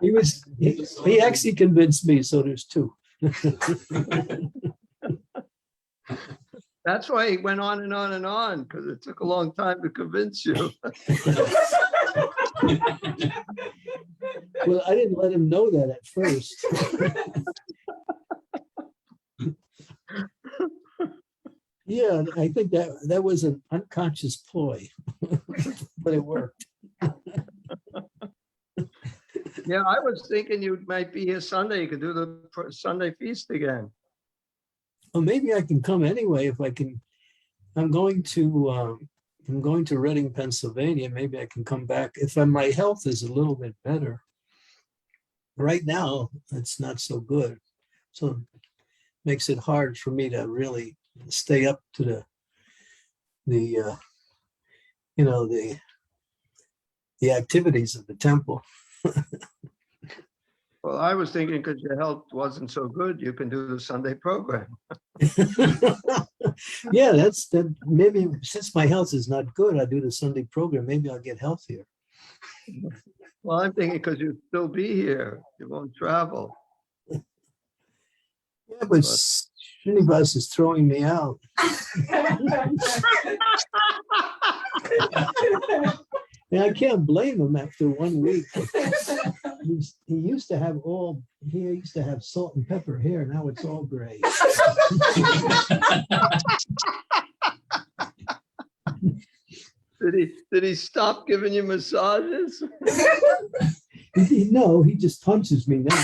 He actually convinced me, so there's two. That's why he went on and on and on, because it took a long time to convince you. Well, I didn't let him know that at first. Yeah, I think that was an unconscious ploy, but it worked. Yeah, I was thinking you might be here Sunday. You could do the Sunday feast again. Well, maybe I can come anyway if I can. I'm going to Reading, Pennsylvania. Maybe I can come back if my health is a little bit better. Right now, it's not so good, so it makes it hard for me to really stay up to the activities of the temple. Well, I was thinking because your health wasn't so good, you can do the Sunday program. Yeah, that. Maybe since my health is not good, I do the Sunday program. Maybe I'll get healthier. Well, I'm thinking because you'll still be here, you won't travel. Yeah, but Srinivas is throwing me out. And I can't blame him after 1 week. He used to have salt and pepper hair. Now it's all gray. Did he stop giving you massages? No, he just punches me now.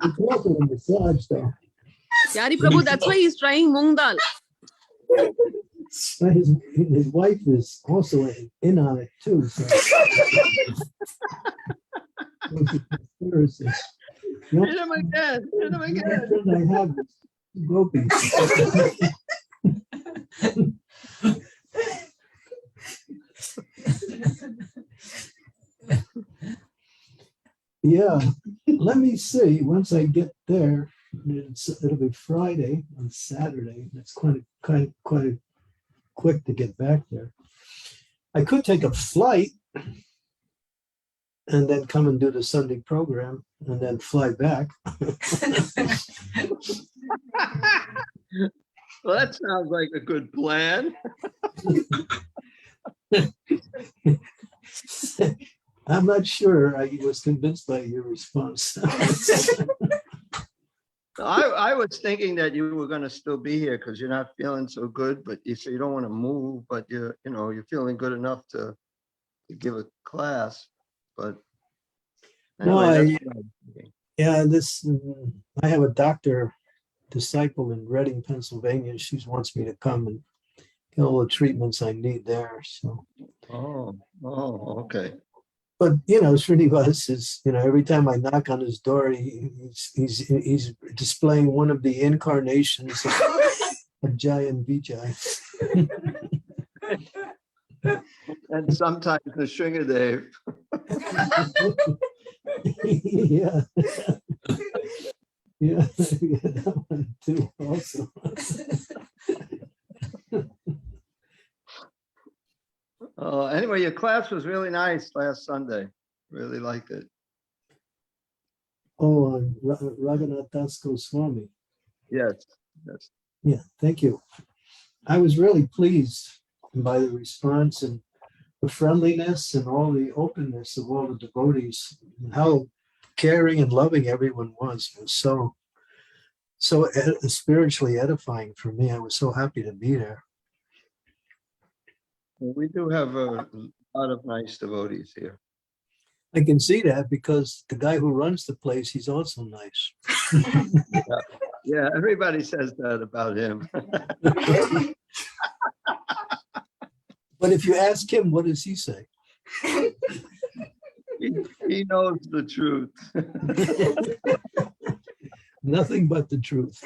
It's also a massage though. Yari Prabhu, that's why he's trying Moong Dal. But his wife is also in on it too. So. Hit him again. Hit him again. I have is Gopi. Yeah, let me see. Once I get there, it'll be Friday on Saturday. That's quite quick to get back there. I could take a flight and then come and do the Sunday program and then fly back. Well, that sounds like a good plan. I'm not sure I was convinced by your response. I was thinking that you were going to still be here because you're not feeling so good, but you say you don't want to move, but you're feeling good enough to give a class. But anyway, I have a doctor disciple in Reading, Pennsylvania. She wants me to come and get all the treatments I need there. So. Oh, okay. But Srinivas is, every time I knock on his door, he's displaying one of the incarnations of Jai and Vijay. And sometimes the Shringadev. Yeah. Yeah, that one too also. Anyway, your class was really nice last Sunday. Really liked it. Oh, Raghunath Swami. Yes. Yeah, thank you. I was really pleased by the response and the friendliness and all the openness of all the devotees, and how caring and loving everyone was so spiritually edifying for me. I was so happy to be there. We do have a lot of nice devotees here. I can see that because the guy who runs the place, he's also nice. Yeah, everybody says that about him. But if you ask him, what does he say? He knows the truth. Nothing but the truth.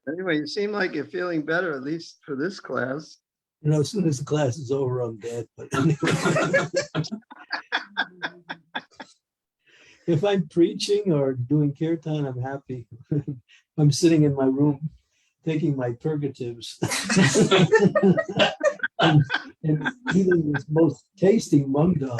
Anyway, you seem like you're feeling better, at least for this class. As soon as the class is over, I'm dead. But anyway. If I'm preaching or doing kirtan, I'm happy. I'm sitting in my room taking my purgatives and eating this most tasty mung dal.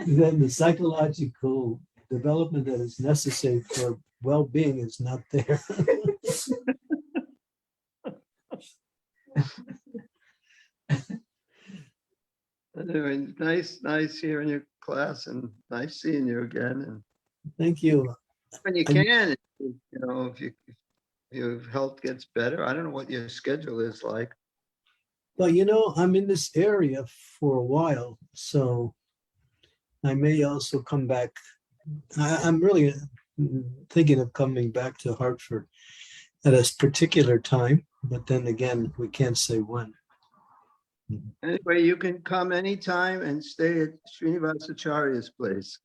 Then the psychological development that is necessary for well-being is not there. Anyway, nice hearing your class and nice seeing you again. And Thank you. when you can, if your health gets better, I don't know what your schedule is like. Well, I'm in this area for a while, so I may also come back. I'm really thinking of coming back to Hartford at a particular time, but then again, we can't say when. Anyway, you can come anytime and stay at Srinivasacharya's place.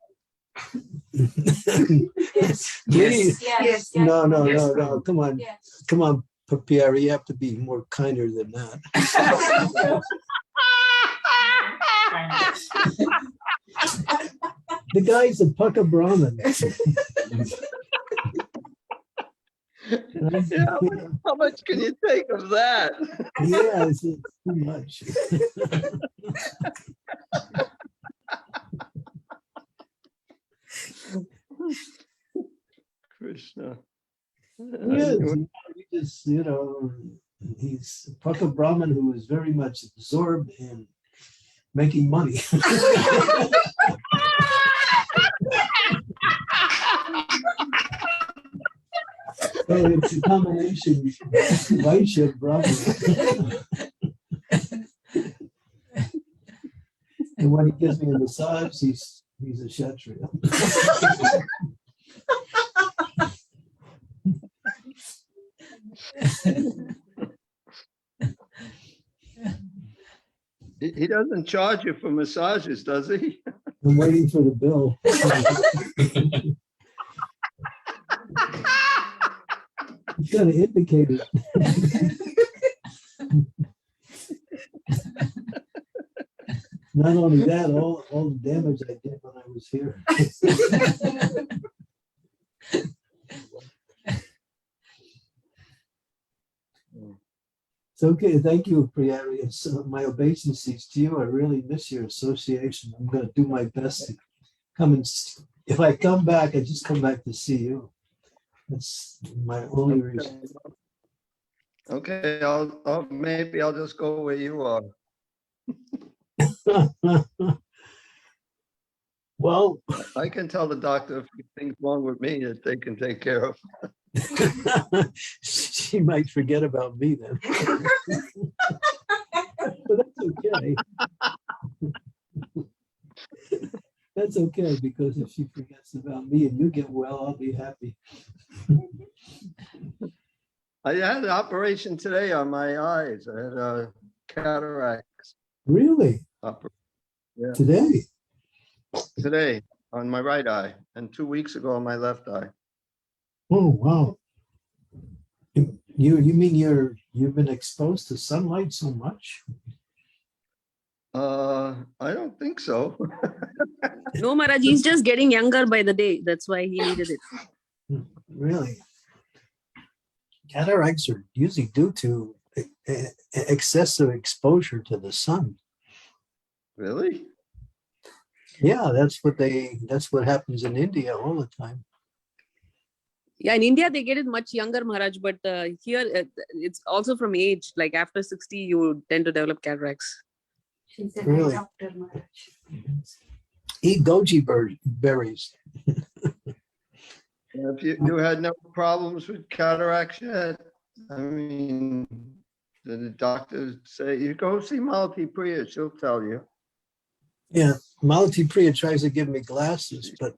Please. Yes. No. Come on. Yes. Come on, Pierre, you have to be more kinder than that. The guy's a Pukka Brahmin. Yeah, how much can you take of that? Yeah, it's too much. Krishna. Yes, he just, he's Paka Brahman who is very much absorbed in making money. So it's a combination Vaishya Brahman. And when he gives me a massage, he's a Kshatriya. He doesn't charge you for massages, does he? I'm waiting for the bill. He's got to indicate it. Not only that, all the damage I did when I was here. It's okay. Thank you, Priyari. It's my obeisances to you. I really miss your association. I'm going to do my best to come and. If I come back, I just come back to see you. That's my only reason. Okay, maybe I'll just go where you are. Well, I can tell the doctor if things wrong with me that they can take care of. she might forget about me then. But that's okay. That's okay, because if she forgets about me and you get well, I'll be happy. I had an operation today on my eyes. I had cataracts. Really? Yeah. Today on my right eye, and 2 weeks ago on my left eye. Oh wow! You mean you've been exposed to sunlight so much? I don't think so. No, Maharaj, he's just getting younger by the day. That's why he needed it. Really? Cataracts are usually due to excessive exposure to the sun. Really? Yeah, that's what happens in India all the time. Yeah, in India, they get it much younger, Maharaj, but here it's also from age. Like after 60, you tend to develop cataracts. She's a Really? doctor, Maharaj. Eat goji berries. If you had no problems with cataracts yet, I mean, the doctors say you go see Malati Priya, she'll tell you. Yeah, Malati Priya tries to give me glasses, but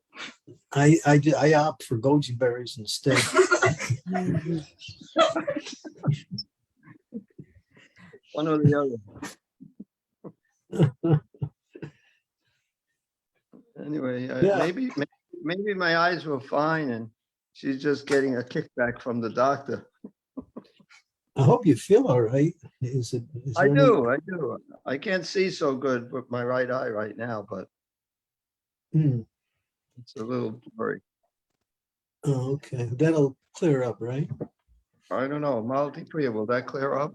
I opt for goji berries instead. One or the other. Anyway, Yeah. maybe my eyes were fine, and she's just getting a kickback from the doctor. I hope you feel all right. I do. I can't see so good with my right eye right now, but it's a little blurry. Oh, okay. That'll clear up, right? I don't know. Malati Priya, will that clear up?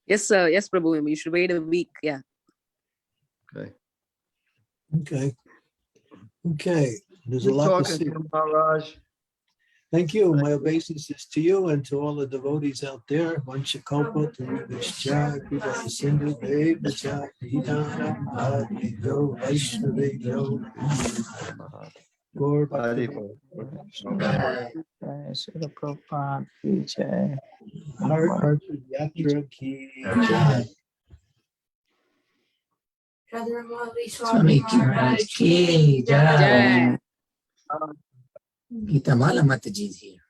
Yes, sir. Yes, Prabhu. You should wait a week. Yeah. Okay. Okay. There's a Good lot to talking see. to you, Maharaj. Thank you. My obeisances to you and to all the devotees out there. Vanchakopa, Tarivishcha, Kripa Sindhu, Devacha, Hidana, Adiyo, Vaishnaveyo, Gaur Bhakta, Prabhupada ki jai. Heart Yatra ki jai. Chandramauli Swami Maharaj ki jai. Jai. Gitamala Mataji is here.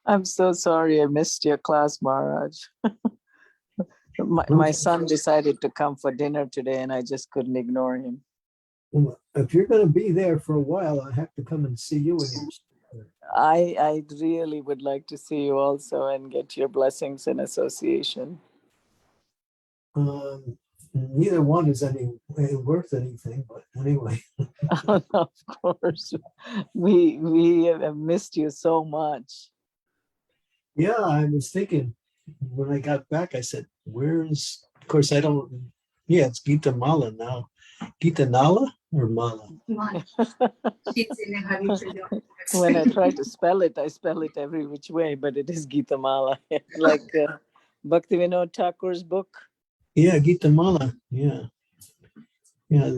I'm so sorry I missed your class, Maharaj. My son decided to come for dinner today and I just couldn't ignore him. Well, if you're going to be there for a while, I have to come and see you again. I really would like to see you also and get your blessings and association. Neither one is worth anything, but anyway. Of course, we have missed you so much. Yeah, I was thinking when I got back, I said, where's, of course, I don't, yeah, it's Gita Mala now. Gita Nala or Mala? When I try to spell it, I spell it every which way, but it is Gita Mala, like Bhaktivinoda Thakur's book. Yeah, Gita Mala. Yeah. Yeah,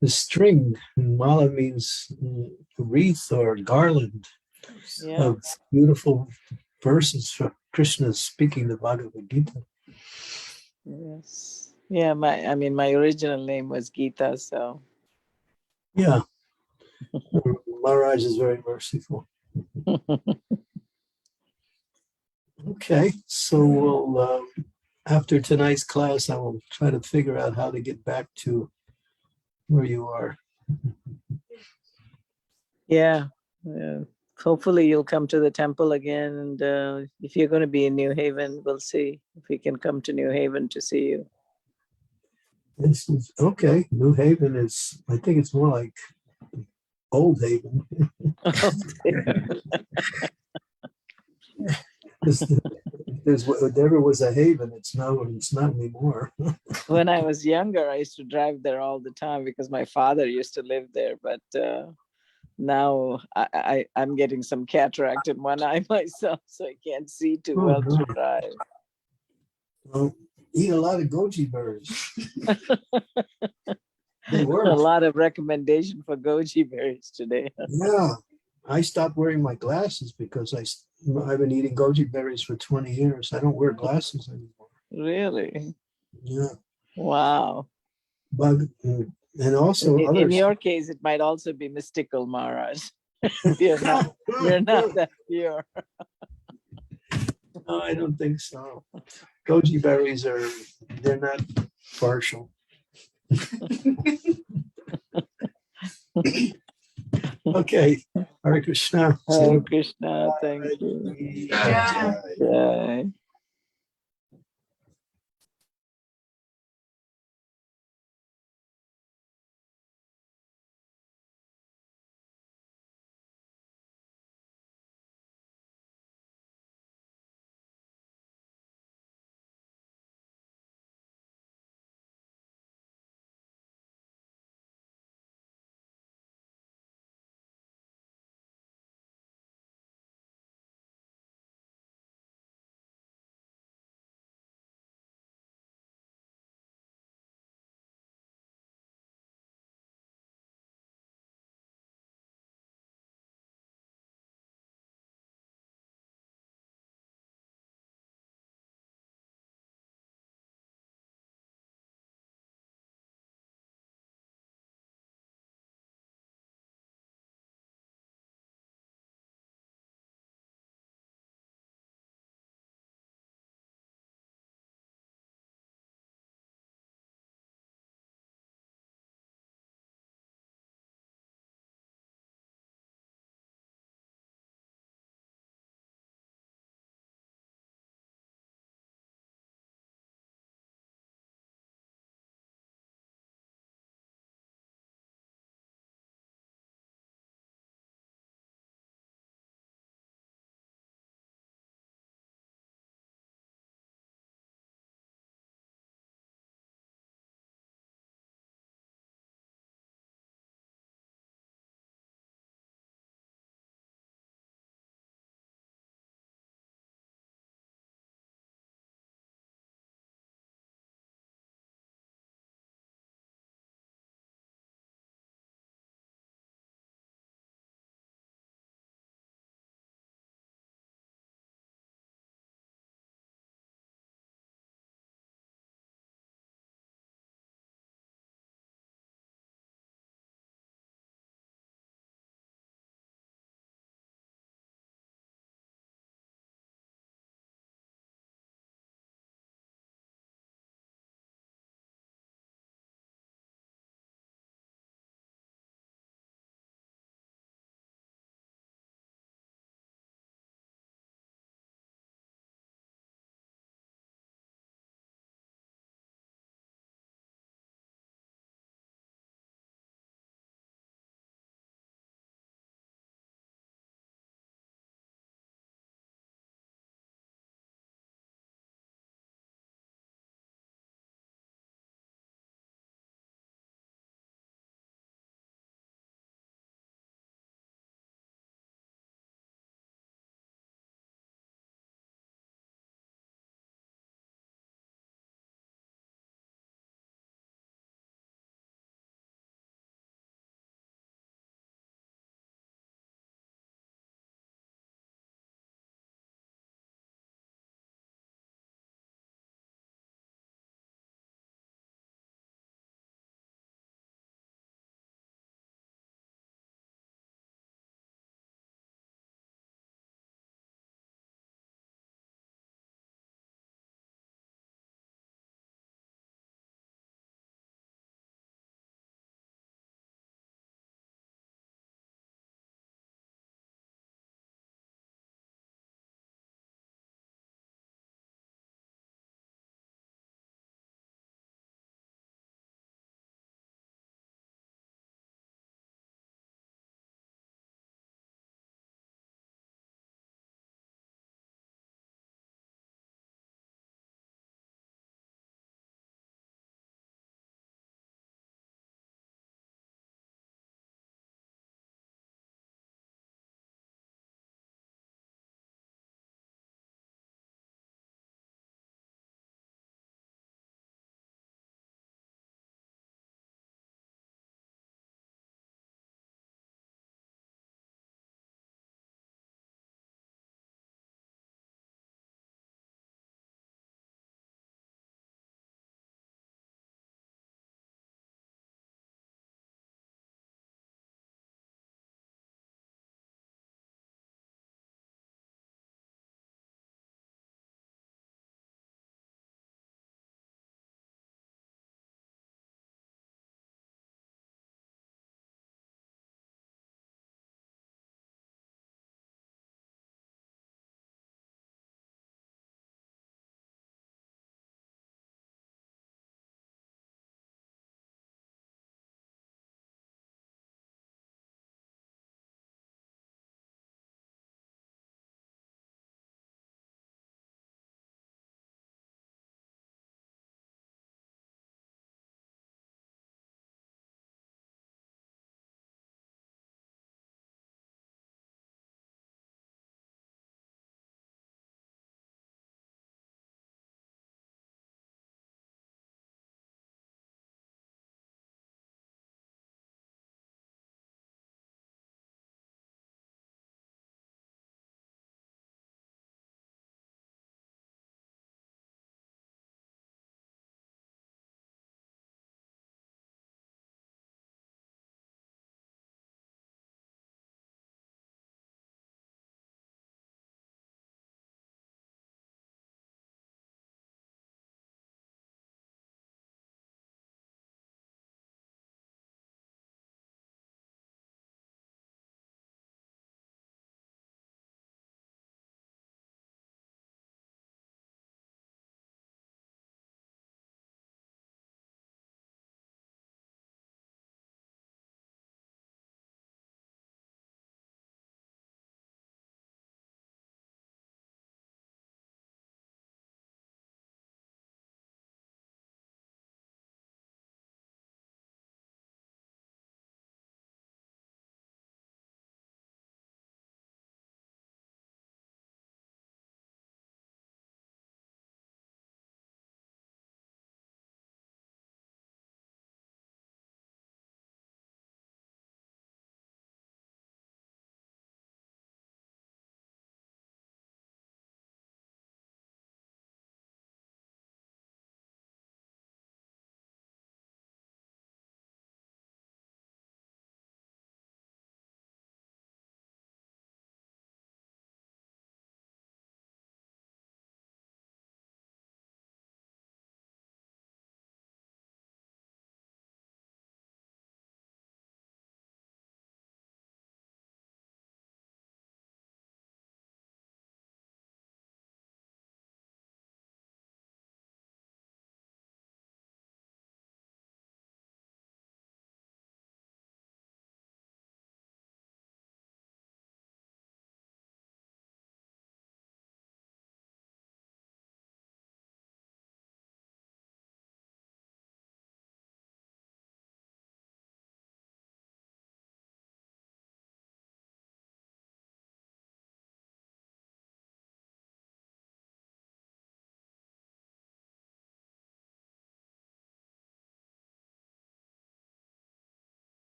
the string. Mala means wreath or garland Yeah. of beautiful verses from Krishna speaking the Bhagavad Gita. Yes. Yeah, my original name was Gita, so. Yeah. Maharaj is very merciful. Okay, so we'll, after tonight's class, I will try to figure out how to get back to where you are. Yeah. Hopefully you'll come to the temple again. And if you're going to be in New Haven, we'll see if we can come to New Haven to see you. This is okay. New Haven is, I think it's more like Old Haven. There was a haven, it's not anymore. When I was younger, I used to drive there all the time because my father used to live there. But now I'm getting some cataract in one eye myself, so I can't see too well to drive. Well, eat a lot of goji berries. They work. A lot of recommendation for goji berries today. Yeah, I stopped wearing my glasses because I've been eating goji berries for 20 years. I don't wear glasses anymore. Really? Yeah. Wow. But and also In your case, it might also be mystical, Maharaj. You're not that pure. No, I don't think so. Goji berries they're not partial. Okay. Hare Krishna. Hare Krishna. Thank you. Yeah. Bye.